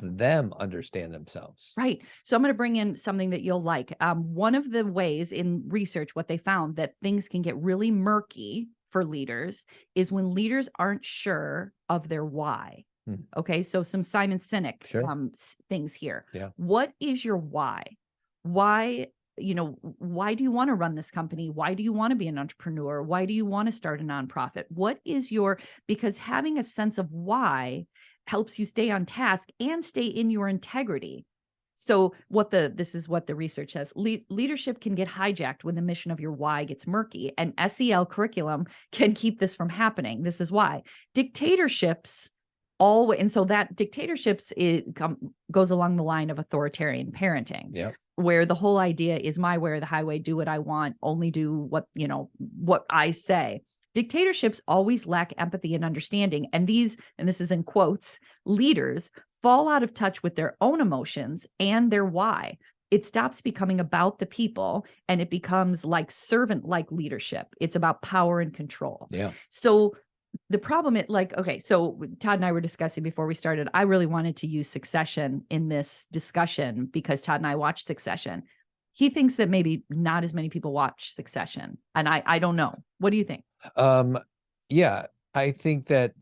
them understand themselves. Right. So I'm going to bring in something that you'll like. One of the ways in research, what they found that things can get really murky for leaders is when leaders aren't sure of their why. Okay. So some Simon Sinek things here. Yeah. What is your why? Why do you want to run this company? Why do you want to be an entrepreneur? Why do you want to start a nonprofit? Because having a sense of why helps you stay on task and stay in your integrity. So this is what the research says. Leadership can get hijacked when the mission of your why gets murky, and SEL curriculum can keep this from happening. This is why dictatorships and so that dictatorships goes along the line of authoritarian parenting. Yeah. Where the whole idea is my way or the highway, do what I want, only do what I say. Dictatorships always lack empathy and understanding. And this is in quotes, leaders fall out of touch with their own emotions and their why. It stops becoming about the people and it becomes like servant-like leadership. It's about power and control. Yeah. So the problem so Todd and I were discussing before we started, I really wanted to use Succession in this discussion because Todd and I watched Succession. He thinks that maybe not as many people watch Succession. And I don't know. What do you think? Yeah, I think that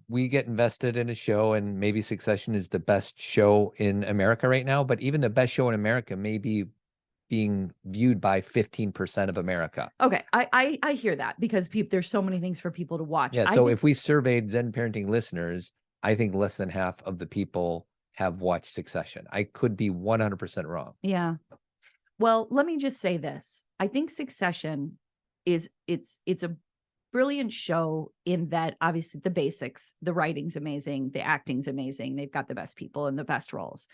we get invested in a show and maybe Succession is the best show in America right now, but even the best show in America may be being viewed by 15% of America. Okay. I hear that because there's so many things for people to watch. Yeah. So if we surveyed Zen Parenting listeners, I think less than half of the people have watched Succession. I could be 100% wrong. Yeah. Well, let me just say this. I think Succession it's a brilliant show in that obviously the basics, the writing's amazing, the acting's amazing. They've got the best people and the best roles.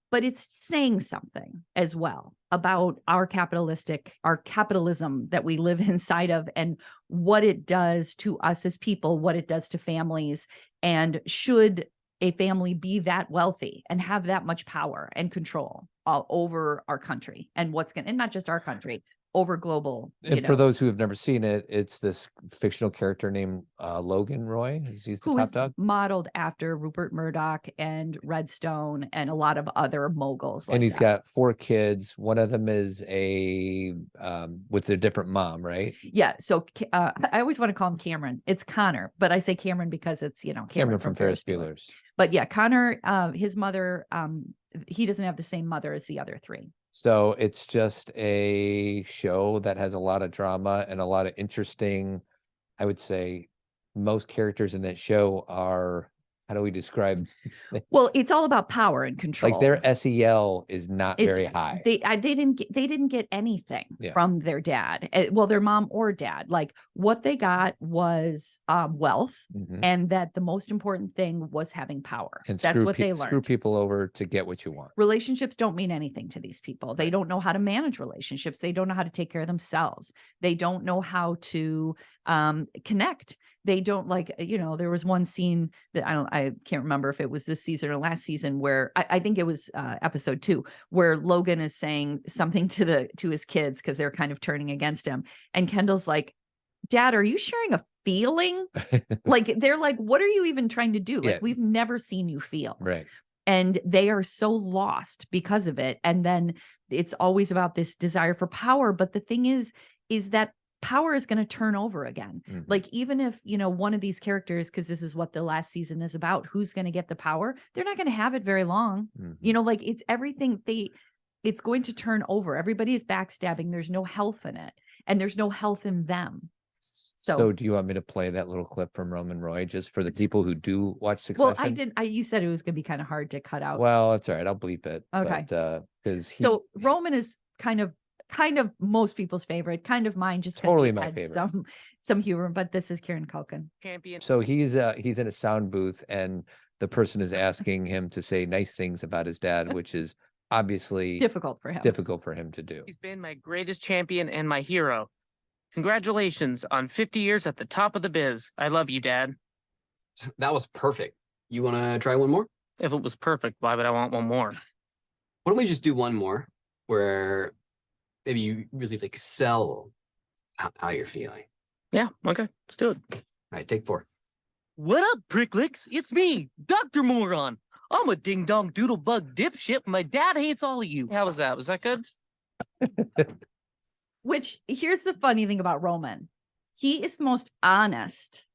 But it's saying something as well about our capitalism that we live inside of and what it does to us as people, what it does to families. And should a family be that wealthy and have that much power and control all over our country and and not just our country, over global. And for those who have never seen it, it's this fictional character named Logan Roy. He's the who top is dog. modeled after Rupert Murdoch and Redstone and a lot of other moguls. And like he's that. got 4 kids. One of them is a with a different mom, right? Yeah. So I always want to call him Cameron. It's Connor, but I say Cameron because it's, Cameron from Ferris Bueller's. But yeah, Connor, his mother, he doesn't have the same mother as the other 3. So it's just a show that has a lot of drama and a lot of interesting, I would say most characters in that show are, how do we describe? Well, it's all about power and control. Like their SEL is not very high. They didn't get anything from their dad. Well, their mom or dad. Like what they got was wealth, and that the most important thing was having power. And that's what they learned. Screw people over to get what you want. Relationships don't mean anything to these people. They don't know how to manage relationships. They don't know how to take care of themselves. They don't know how to connect. They don't there was one scene that I can't remember if it was this season or last season where I think it was episode 2, where Logan is saying something to his kids because they're kind of turning against him. And Kendall's like, Dad, are you sharing a feeling? Like, they're like, what are you even trying to do? Like, we've never seen you feel. Right. And they are so lost because of it. And then it's always about this desire for power. But the thing is that power is going to turn over again. Like, even if, one of these characters, because this is what the last season is about, who's going to get the power, they're not going to have it very long. Like it's everything it's going to turn over. Everybody is backstabbing. There's no health in it, and there's no health in them. So do you want me to play that little clip from Roman Roy just for the people who do watch Succession? Well, I didn't. You said it was going to be kind of hard to cut out. Well, that's all right. I'll bleep it. Okay. Because so Roman is kind of most people's favorite, kind of mine, just totally he my had favorite. Some humor. But this is Kieran Culkin. Champion. So he's in a sound booth, and the person is asking him to say nice things about his dad, which is obviously difficult for him to do. He's been my greatest champion and my hero. Congratulations on 50 years at the top of the biz. I love you, Dad. That was perfect. You want to try one more? If it was perfect, why would I want one more? Why don't we just do one more where maybe you really sell how you're feeling? Yeah, okay, let's do it. All right, take 4. What up, pricklicks? It's me, Dr. Moron. I'm a ding-dong doodle-bug dipshit. My dad hates all of you. How was that? Was that good? Which, here's the funny thing about Roman. He is the most honest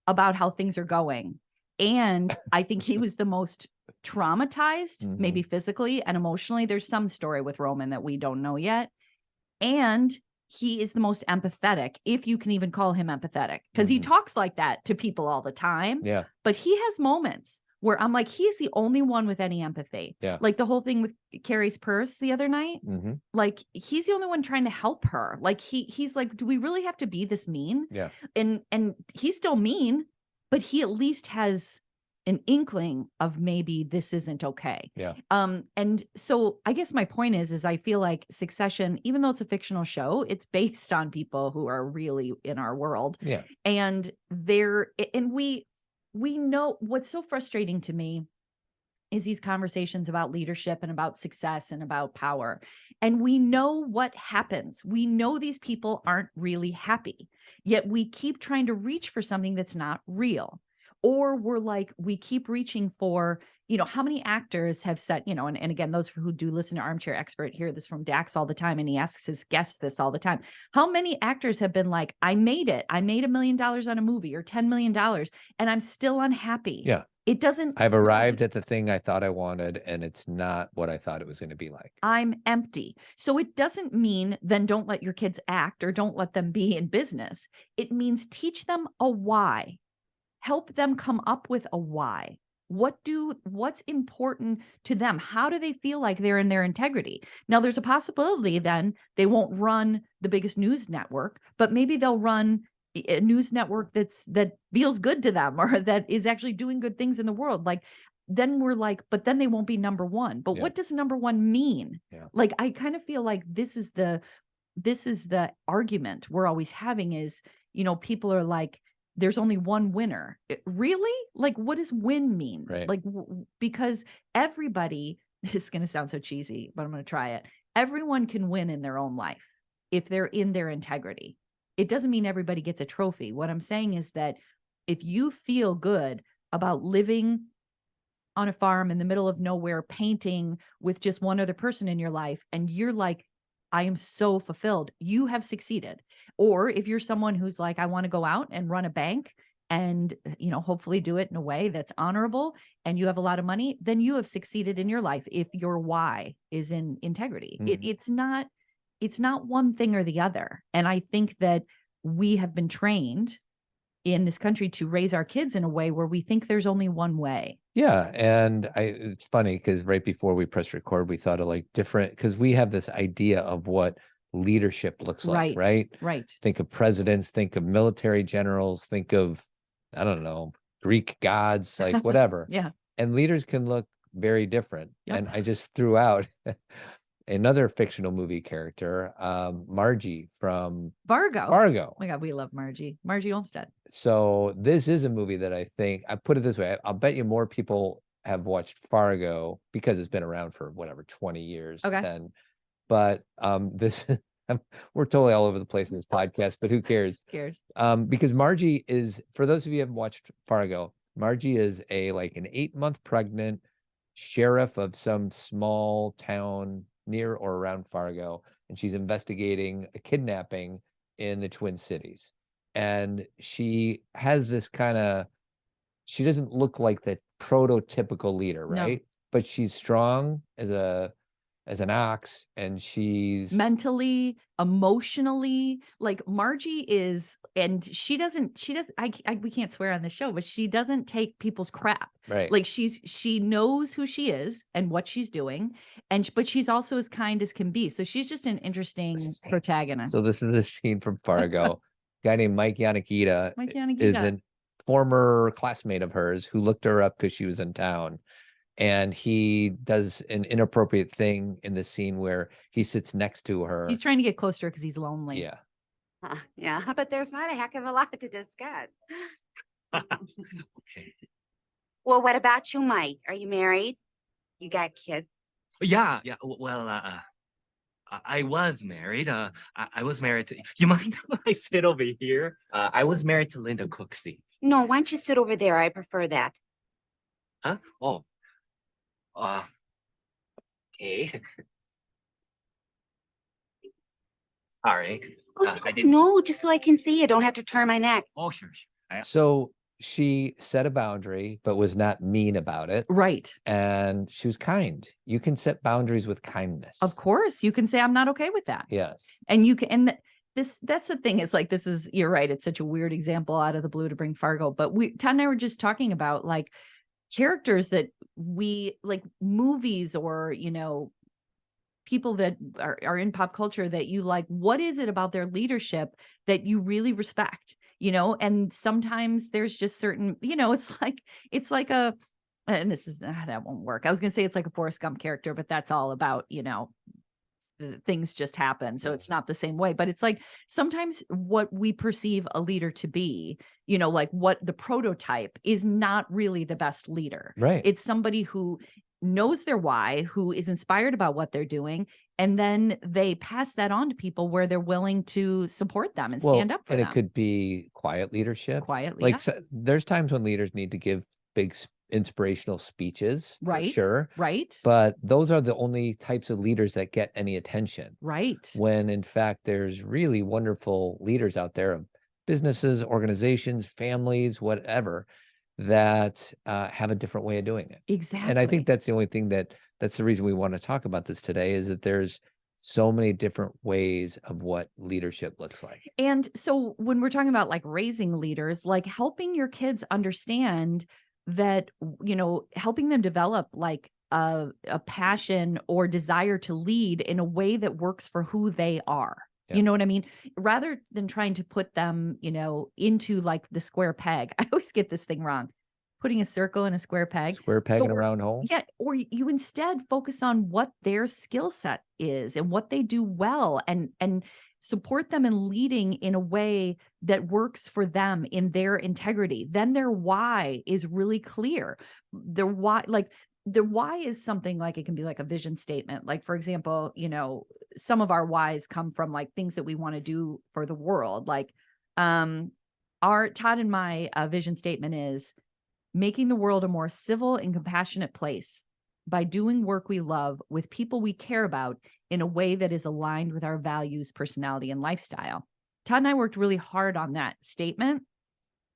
about how things are going. And I think he was the most traumatized, maybe physically and emotionally. There's some story with Roman that we don't know yet. And he is the most empathetic, if you can even call him empathetic, because he talks like that to people all the time. Yeah. But he has moments where I'm like, he's the only one with any empathy. Yeah. Like the whole thing with Carrie's purse the other night. Like, he's the only one trying to help her. Like he's like, do we really have to be this mean? Yeah. And he's still mean, but he at least has an inkling of maybe this isn't okay. Yeah. And so I guess my point is I feel like Succession, even though it's a fictional show, it's based on people who are really in our world. Yeah. And we know what's so frustrating to me is these conversations about leadership and about success and about power. And we know what happens. We know these people aren't really happy, yet we keep trying to reach for something that's not real. Or we keep reaching for, how many actors have said, and again, those who do listen to Armchair Expert hear this from Dax all the time, and he asks his guests this all the time. How many actors have been like, I made it. I made $1 million on a movie or $10 million, and I'm still unhappy. Yeah. It doesn't. I've arrived at the thing I thought I wanted, and it's not what I thought it was going to be like. I'm empty. So it doesn't mean then don't let your kids act or don't let them be in business. It means teach them a why. Help them come up with a why. What's important to them? How do they feel like they're in their integrity? Now, there's a possibility then they won't run the biggest news network, but maybe they'll run a news network that feels good to them or that is actually doing good things in the world. Like, then we're like, but then they won't be number one. But what does number one mean? Yeah. Like, I kind of feel like this is the argument we're always having is, people are like, there's only one winner. Really? Like, what does win mean? Right. Like, because everybody, this is going to sound so cheesy, but I'm going to try it. Everyone can win in their own life. if they're in their integrity. It doesn't mean everybody gets a trophy. What I'm saying is that if you feel good about living on a farm in the middle of nowhere, painting with just one other person in your life, and you're like, I am so fulfilled, you have succeeded. Or if you're someone who's like, I want to go out and run a bank and, hopefully do it in a way that's honorable, and you have a lot of money, then you have succeeded in your life if your why is in integrity. Mhm. It's not one thing or the other. And I think that we have been trained in this country to raise our kids in a way where we think there's only one way. Yeah, and it's funny because right before we press record, we thought of like different, because we have this idea of what leadership looks like, right? Right. Think of presidents, think of military generals, think of, I don't know, Greek gods, like whatever. Yeah. And leaders can look very different. Yep. And I just threw out another fictional movie character, Margie from Fargo. Fargo. Oh my God, we love Margie Olmstead. So this is a movie that I think, I put it this way, I'll bet you more people have watched Fargo because it's been around for whatever, 20 years. Okay. Then, but this, we're totally all over the place in this podcast, but who cares? Cares. Because Margie is, for those of you who haven't watched Fargo, Margie is like an 8-month pregnant sheriff of some small town near or around Fargo, and she's investigating a kidnapping in the Twin Cities. And she has this she doesn't look like the prototypical leader, No. right? But she's strong as an ox, and she's Mentally, emotionally, like Margie is, and we can't swear on the show, but she doesn't take people's crap. right. Like she knows who she is and what she's doing, but she's also as kind as can be. So she's just an interesting protagonist. So this is a scene from Fargo. A guy named Mike Yanagita Mike is Yanagita. a former classmate of hers who looked her up because she was in town. And he does an inappropriate thing in the scene where he sits next to her. He's trying to get close to her because he's lonely. Yeah. Yeah, but there's not a heck of a lot to discuss. Okay. Well, what about you, Mike? Are you married? You got kids? Yeah. Well, I was married. I was married to. You mind if I sit over here? I was married to Linda Cooksey. No, why don't you sit over there? I prefer that. Huh? Oh. Okay. Sorry. I didn't. No, just so I can see you. Don't have to turn my neck. Oh, sure. So she set a boundary, but was not mean about it. Right. And she was kind. You can set boundaries with kindness. Of course. You can say, I'm not okay with that. Yes. And you can, and that's the thing, is like, you're right. It's such a weird example out of the blue to bring Fargo, but Todd and I were just talking about like characters that we like, movies or, people that are in pop culture that you like. What is it about their leadership that you really respect? And sometimes there's just certain, it's like a, and this is, that won't work. I was going to say it's like a Forrest Gump character, but that's all about, things just happen. So it's not the same way, but it's like sometimes what we perceive a leader to be, like what the prototype is not really the best leader. Right. It's somebody who knows their why, who is inspired about what they're doing. And then they pass that on to people where they're willing to support them and stand up for and them. it could be quiet leadership. Quietly. Like there's times when leaders need to give big inspirational speeches. for Right. sure. Right. But those are the only types of leaders that get any attention. Right. When in fact, there's really wonderful leaders out there of businesses, organizations, families, whatever, that have a different way of doing it. Exactly. And I think that's the only thing that's the reason we want to talk about this today, is that there's so many different ways of what leadership looks like. And so when we're talking about like raising leaders, like helping your kids understand that, helping them develop like a passion or desire to lead in a way that works for who they are. Yeah. You know what I mean? Rather than trying to put them, into like the square peg. I always get this thing wrong. Putting a circle in a square peg. Square peg in a round hole. Yeah. Or you instead focus on what their skill set is and what they do well, and support them in leading in a way that works for them in their integrity. Then their why is really clear. Their why, like the why is something like, it can be like a vision statement. Like, for example, some of our whys come from like things that we want to do for the world. Like, our Todd and my vision statement is making the world a more civil and compassionate place by doing work we love with people we care about in a way that is aligned with our values, personality, and lifestyle. Todd and I worked really hard on that statement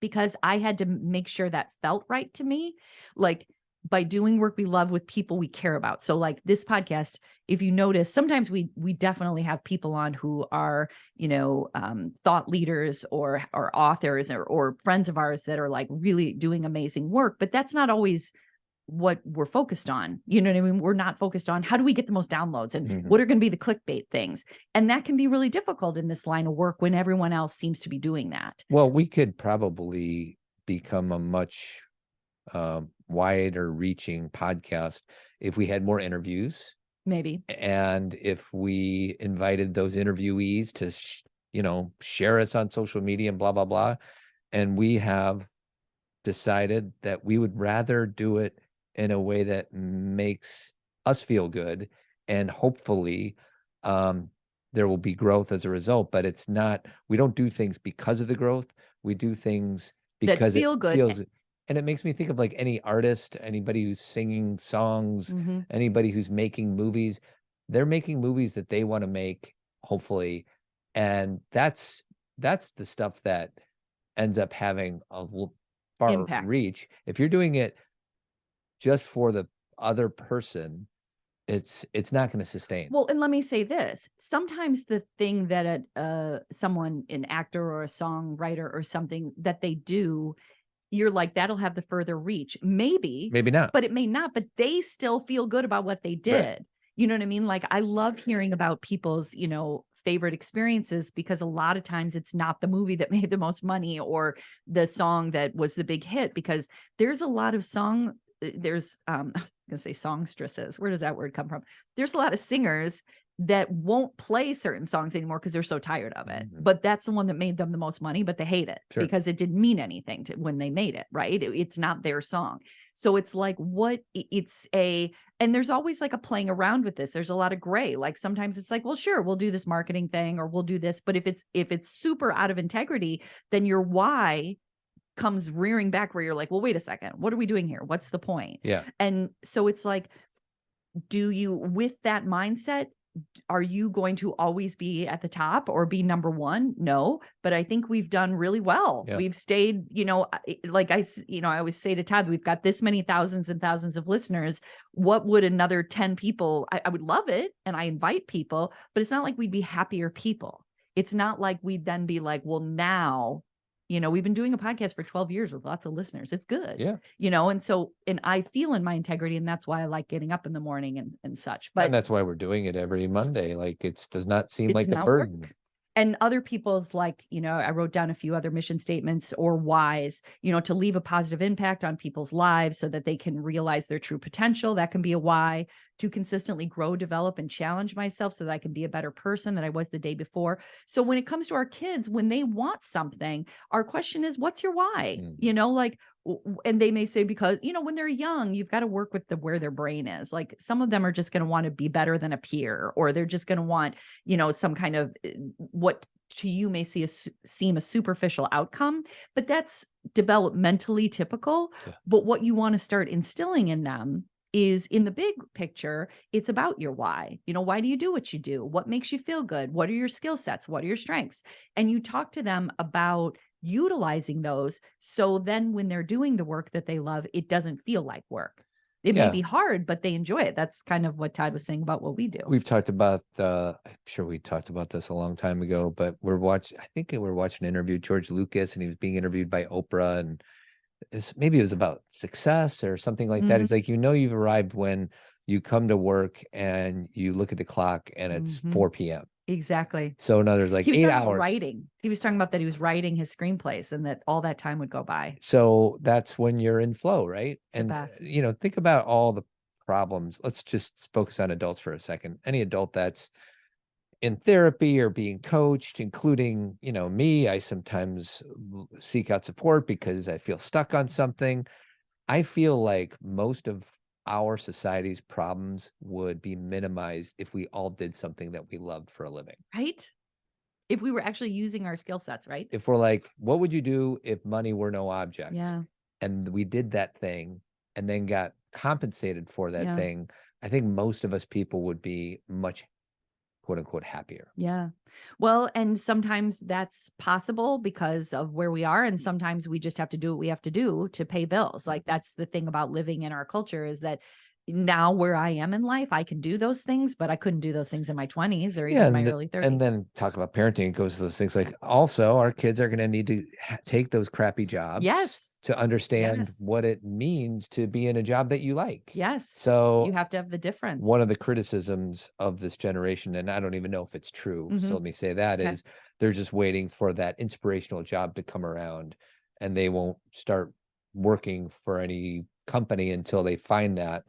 because I had to make sure that felt right to me, like by doing work we love with people we care about. So like this podcast, if you notice, sometimes we definitely have people on who are, thought leaders or authors or friends of ours that are like really doing amazing work, but that's not always what we're focused on. You know what I mean? We're not focused on how do we get the most downloads and what are going to be the clickbait things. And that can be really difficult in this line of work when everyone else seems to be doing that. Well, we could probably become a much wider reaching podcast if we had more interviews. Maybe. And if we invited those interviewees to, share us on social media and blah, blah, blah. And we have decided that we would rather do it in a way that makes us feel good. And hopefully there will be growth as a result, but we don't do things because of the growth. We do things because that feel it good. feels, and it makes me think of like any artist, anybody who's singing songs, anybody who's making movies. They're making movies that they want to make, hopefully. And that's the stuff that ends up having a far Impact. reach. If you're doing it just for the other person, it's not going to sustain. Well, and let me say this. Sometimes the thing that someone, an actor or a songwriter or something that they do, you're like, that'll have the further reach. Maybe not, but it may not, but they still feel good about what they did. Right. You know what I mean? Like, I love hearing about people's, favorite experiences, because a lot of times it's not the movie that made the most money or the song that was the big hit, because there's a lot of I'm gonna say songstresses. Where does that word come from? There's a lot of singers that won't play certain songs anymore because they're so tired of it. But that's the one that made them the most money, but they hate it because it didn't mean anything when they made it, right? It's not their song. So it's like, and there's always like a playing around with this. There's a lot of gray. Like sometimes it's like, well, sure, we'll do this marketing thing or we'll do this. But if it's super out of integrity, then your why comes rearing back where you're like, well, wait a second, what are we doing here? What's the point? Yeah. And so it's like, with that mindset, are you going to always be at the top or be number one? No, but I think we've done really well. Yeah. We've stayed, like I always say to Todd, we've got this many thousands and thousands of listeners. What would another 10 people, I would love it. And I invite people, but it's not like we'd be happier people. It's not like we'd then be like, well, now, we've been doing a podcast for 12 years with lots of listeners. It's good. Yeah. And I feel in my integrity, and that's why I like getting up in the morning and such. But and that's why we're doing it every Monday. Like it does not seem like a burden. Work. And other people's, like, I wrote down a few other mission statements or whys, to leave a positive impact on people's lives so that they can realize their true potential. That can be a why. To consistently grow, develop, and challenge myself so that I can be a better person than I was the day before. So when it comes to our kids, when they want something, our question is, what's your why? And they may say, because, when they're young, you've got to work with where their brain is. Like some of them are just going to want to be better than a peer, or they're just going to want, some kind of what to you may seem a superficial outcome, but that's developmentally typical. Yeah. But what you want to start instilling in them is, in the big picture, it's about your why. Why do you do what you do? What makes you feel good? What are your skill sets? What are your strengths? And you talk to them about utilizing those. So then when they're doing the work that they love, it doesn't feel like work. It may be hard, but they enjoy it. That's kind of what Todd was saying about what we do. We've talked about, I'm sure we talked about this a long time ago, but I think we're watching an interview, George Lucas, and he was being interviewed by Oprah, and maybe it was about success or something like that. It's like, you've arrived when you come to work and you look at the clock and it's 4 p.m. Exactly. So in other words, like 8 hours. Writing. He was talking about that he was writing his screenplays and that all that time would go by. So that's when you're in flow, right? It's the best. Think about all the problems. Let's just focus on adults for a second. Any adult that's in therapy or being coached, including, me, I sometimes seek out support because I feel stuck on something. I feel like most of our society's problems would be minimized if we all did something that we loved for a living. Right? If we were actually using our skill sets, right? If we're like, what would you do if money were no object? Yeah. And we did that thing and then got compensated for that Yeah. thing, I think most of us people would be much quote unquote happier. Yeah. Well, and sometimes that's possible because of where we are. And sometimes we just have to do what we have to do to pay bills. Like that's the thing about living in our culture is that now where I am in life, I can do those things, but I couldn't do those things in my 20s or even my early 30s. And then talk about parenting, it goes to those things like also our kids are going to need to take those crappy jobs Yes. to understand Yes. what it means to be in a job that you like. Yes. So you have to have the difference. one of the criticisms of this generation, and I don't even know if it's true, so let me say that Okay. is they're just waiting for that inspirational job to come around and they won't start working for any company until they find that.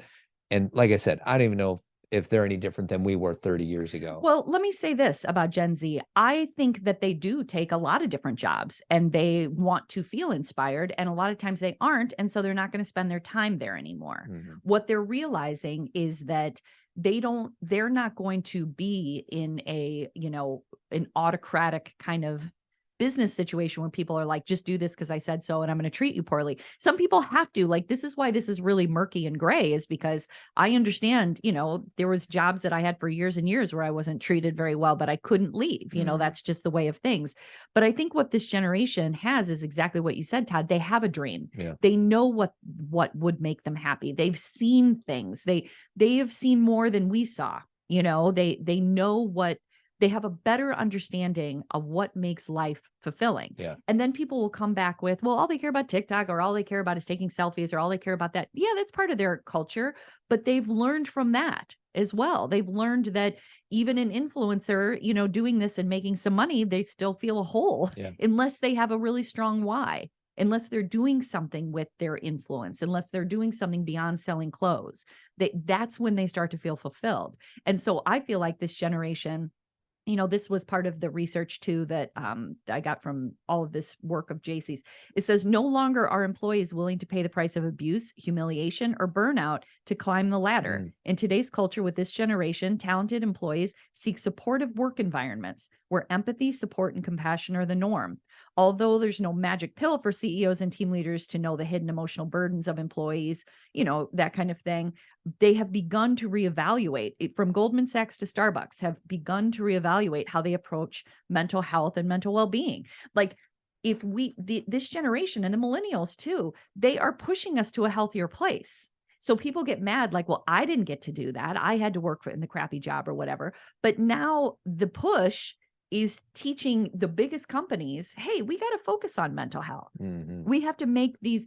And like I said, I don't even know if they're any different than we were 30 years ago. Well, let me say this about Gen Z. I think that they do take a lot of different jobs and they want to feel inspired. And a lot of times they aren't. And so they're not going to spend their time there anymore. What they're realizing is that they're not going to be in an autocratic kind of business situation where people are like, just do this because I said so and I'm going to treat you poorly. Some people have to, like, this is why this is really murky and gray, is because I understand, there was jobs that I had for years and years where I wasn't treated very well, but I couldn't leave. That's just the way of things. But I think what this generation has is exactly what you said, Todd. They have a dream. Yeah. They know what would make them happy. They've seen things. They have seen more than we saw. They know what. They have a better understanding of what makes life fulfilling. Yeah. And then people will come back with, well, all they care about TikTok or all they care about is taking selfies or all they care about that. Yeah, that's part of their culture, but they've learned from that as well. They've learned that even an influencer, doing this and making some money, they still feel whole unless they have a really strong why, unless they're doing something with their influence, unless they're doing something beyond selling clothes. That's when they start to feel fulfilled. And so I feel like this generation, this was part of the research too that I got from all of this work of JC's. It says no longer are employees willing to pay the price of abuse, humiliation, or burnout to climb the ladder. In today's culture with this generation, talented employees seek supportive work environments where empathy, support, and compassion are the norm. Although there's no magic pill for CEOs and team leaders to know the hidden emotional burdens of employees, that kind of thing, they have begun to reevaluate it. From Goldman Sachs to Starbucks have begun to reevaluate how they approach mental health and mental well-being. Like if this generation and the millennials too, they are pushing us to a healthier place. So people get mad like, well, I didn't get to do that. I had to work in the crappy job or whatever. But now the push is teaching the biggest companies, hey, we got to focus on mental health. We have to make these,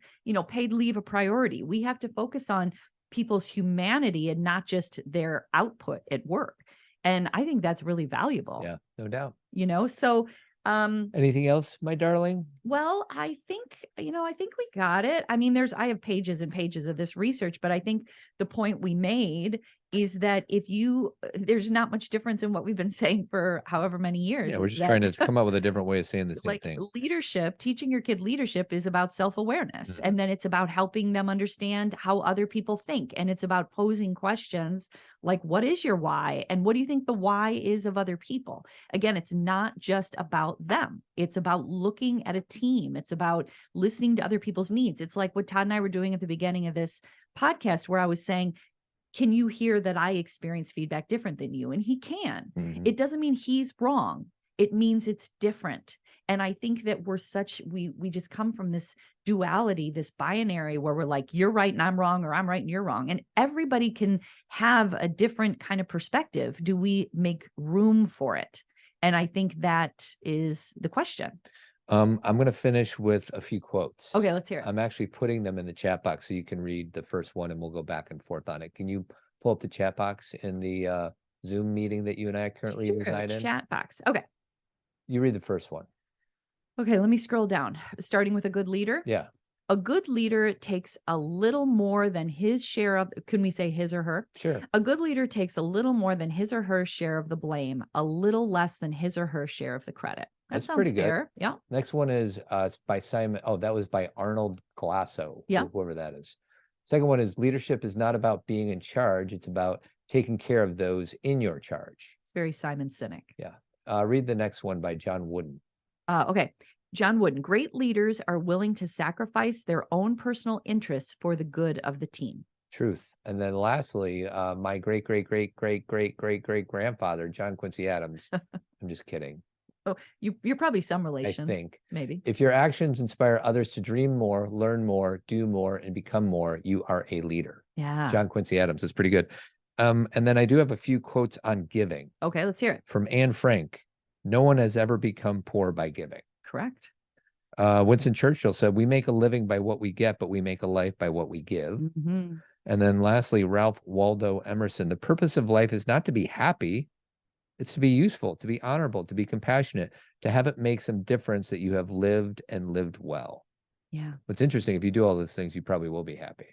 paid leave a priority. We have to focus on people's humanity and not just their output at work. And I think that's really valuable. Yeah, no doubt. So anything else, my darling? Well, I think, I think we got it. I mean, I have pages and pages of this research, but I think the point we made is that there's not much difference in what we've been saying for however many years. Yeah, we're just trying to come up with a different way of saying the same thing. Leadership, teaching your kid leadership is about self-awareness. And then it's about helping them understand how other people think. And it's about posing questions like, what is your why? And what do you think the why is of other people? Again, it's not just about them. It's about looking at a team. It's about listening to other people's needs. It's like what Todd and I were doing at the beginning of this podcast, where I was saying, can you hear that I experience feedback different than you? And he can. It doesn't mean he's wrong. It means it's different. And I think that we just come from this duality, this binary where we're like, you're right and I'm wrong, or I'm right and you're wrong. And everybody can have a different kind of perspective. Do we make room for it? And I think that is the question. I'm going to finish with a few quotes. Okay, let's hear it. I'm actually putting them in the chat box so you can read the first one and we'll go back and forth on it. Can you pull up the chat box in the Zoom meeting that you and I currently reside in? Chat box. Okay. You read the first one. Okay, let me scroll down. Starting with a good leader. Yeah. A good leader takes a little more than his share of, can we say his or her? Sure. A good leader takes a little more than his or her share of the blame, a little less than his or her share of the credit. That That's sounds pretty fair. good. Yeah. Next one is it's by Simon. Oh, that was by Arnold Glasso. Yeah. Whoever that is. Second one is leadership is not about being in charge. It's about taking care of those in your charge. It's very Simon Sinek. Read the next one by John Wooden. Okay. John Wooden, great leaders are willing to sacrifice their own personal interests for the good of the team. Truth. And then lastly, my great grandfather, John Quincy Adams. I'm just kidding. Oh, you're probably some relation. I think. Maybe. If your actions inspire others to dream more, learn more, do more, and become more, you are a leader. Yeah. John Quincy Adams is pretty good. And then I do have a few quotes on giving. Okay, let's hear it. From Anne Frank. No one has ever become poor by giving. Correct. Winston Churchill said, we make a living by what we get, but we make a life by what we give. Mm-hmm. And then lastly, Ralph Waldo Emerson, the purpose of life is not to be happy. It's to be useful, to be honorable, to be compassionate, to have it make some difference that you have lived and lived well. Yeah. What's interesting, if you do all those things, you probably will be happy.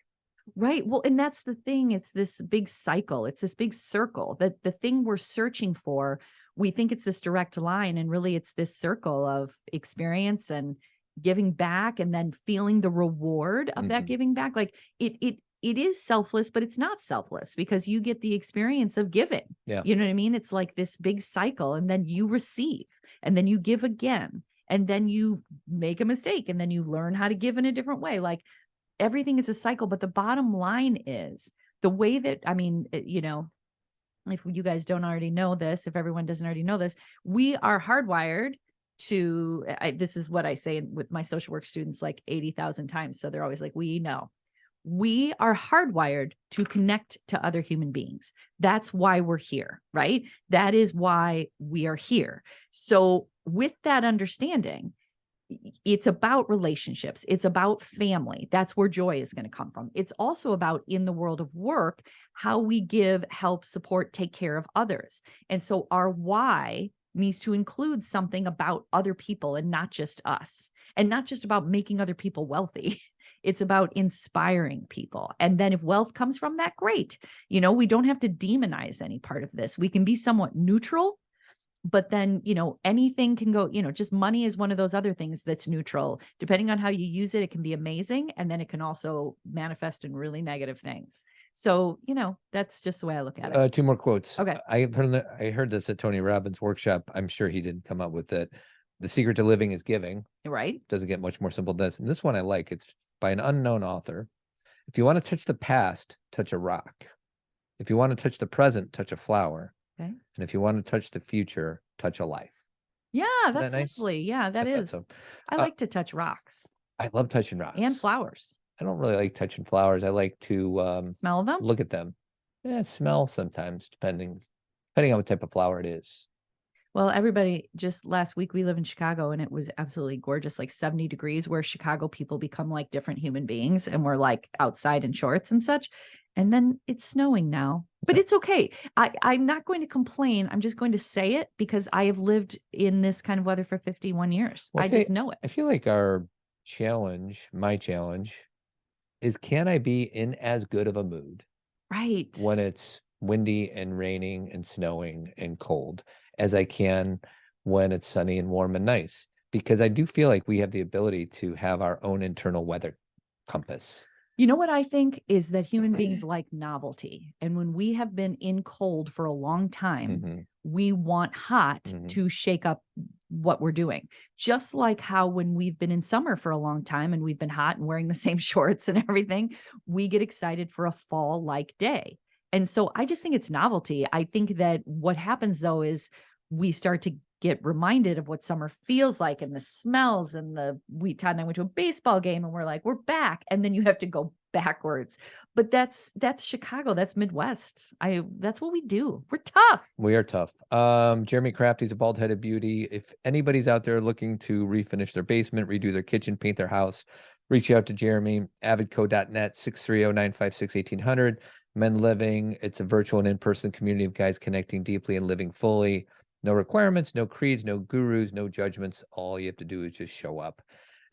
Right. Well, and that's the thing. It's this big cycle. It's this big circle that the thing we're searching for, we think it's this direct line, and really it's this circle of experience and giving back and then feeling the reward of that giving back. Like it is selfless, but it's not selfless because you get the experience of giving. Yeah. You know what I mean? It's like this big cycle, and then you receive, and then you give again, and then you make a mistake, and then you learn how to give in a different way. Like everything is a cycle, but the bottom line is the way that, I mean, if you guys don't already know this, if everyone doesn't already know this, we are hardwired to, this is what I say with my social work students like 80,000 times. So they're always like, we know. We are hardwired to connect to other human beings. That's why we're here, right? That is why we are here. So with that understanding, it's about relationships. It's about family. That's where joy is going to come from. It's also about, in the world of work, how we give, help, support, take care of others. And so our why needs to include something about other people and not just us, and not just about making other people wealthy. It's about inspiring people. And then if wealth comes from that, great. We don't have to demonize any part of this. We can be somewhat neutral. But then, anything can go, just money is one of those other things that's neutral. Depending on how you use it, it can be amazing. And then it can also manifest in really negative things. So, that's just the way I look at it. Two more quotes. Okay. I heard this at Tony Robbins' workshop. I'm sure he didn't come up with it. The secret to living is giving. Right. Doesn't get much more simple than this. And this one I like. It's by an unknown author. If you want to touch the past, touch a rock. If you want to touch the present, touch a flower. Okay. And if you want to touch the future, touch a life. Yeah, that's that nice? Lovely. Yeah, that is. So. I like to touch rocks. I love touching rocks. And flowers. I don't really like touching flowers. I like to smell them. Look at them. Yeah, smell sometimes, depending on what type of flower it is. Well, everybody, just last week we live in Chicago and it was absolutely gorgeous, like 70 degrees, where Chicago people become like different human beings and we're like outside in shorts and such. And then it's snowing now, but it's okay. I'm not going to complain. I'm just going to say it because I have lived in this kind of weather for 51 years. Well, I just know it. I feel like my challenge is, can I be in as good of a mood? Right. When it's windy and raining and snowing and cold as I can when it's sunny and warm and nice? Because I do feel like we have the ability to have our own internal weather compass. You know what I think is that human beings like novelty. And when we have been in cold for a long time, we want hot to shake up what we're doing. Just like how when we've been in summer for a long time and we've been hot and wearing the same shorts and everything, we get excited for a fall-like day. And so I just think it's novelty. I think that what happens though is we start to get reminded of what summer feels like and the smells and Todd and I went to a baseball game and we're like, we're back. And then you have to go backwards. But that's Chicago. That's Midwest. That's what we do. We're tough. We are tough. Jeremy Crafty's a bald-headed beauty. If anybody's out there looking to refinish their basement, redo their kitchen, paint their house, reach out to Jeremy, avidco.net, 630-956-1800. Men Living. It's a virtual and in-person community of guys connecting deeply and living fully. No requirements, no creeds, no gurus, no judgments. All you have to do is just show up.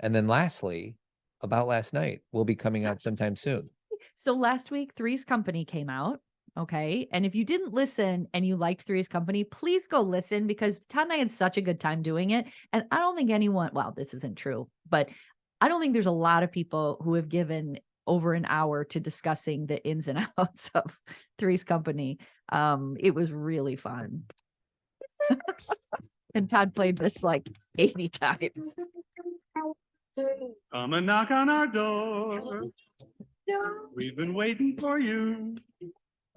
And then lastly, About Last Night will be coming out sometime soon. So last week, Three's Company came out. Okay. And if you didn't listen and you liked Three's Company, please go listen because Todd and I had such a good time doing it. And I don't think anyone, well, this isn't true, but I don't think there's a lot of people who have given over an hour to discussing the ins and outs of Three's Company. It was really fun. And Todd played this like 80 times. Come and knock on our door. We've been waiting for you.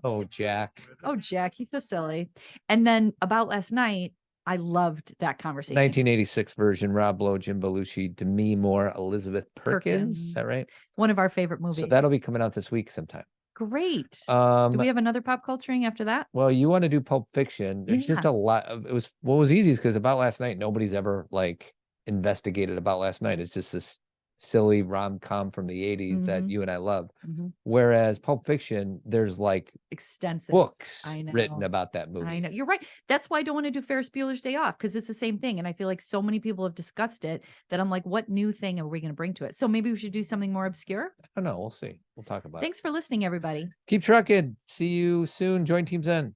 Oh, Jack. Oh, Jack, he's so silly. And then About Last Night, I loved that conversation. 1986 version, Rob Lowe, Jim Belushi, Demi Moore, Elizabeth Perkins. Is that right? One of our favorite movies. So that'll be coming out this week sometime. Great. Do we have another pop culturing after that? Well, you want to do Pulp Fiction. There's just a lot of, what was easy is because About Last Night, nobody's ever like investigated About Last Night. It's just this silly rom-com from the 80s that you and I love. Whereas Pulp Fiction, there's like extensive books I know. written about that movie. I know. You're right. That's why I don't want to do Ferris Bueller's Day Off, because it's the same thing. And I feel like so many people have discussed it that I'm like, what new thing are we going to bring to it? So maybe we should do something more obscure. I don't know. We'll see. We'll talk about it. Thanks for listening, everybody. Keep trucking. See you soon. Join Team Zen.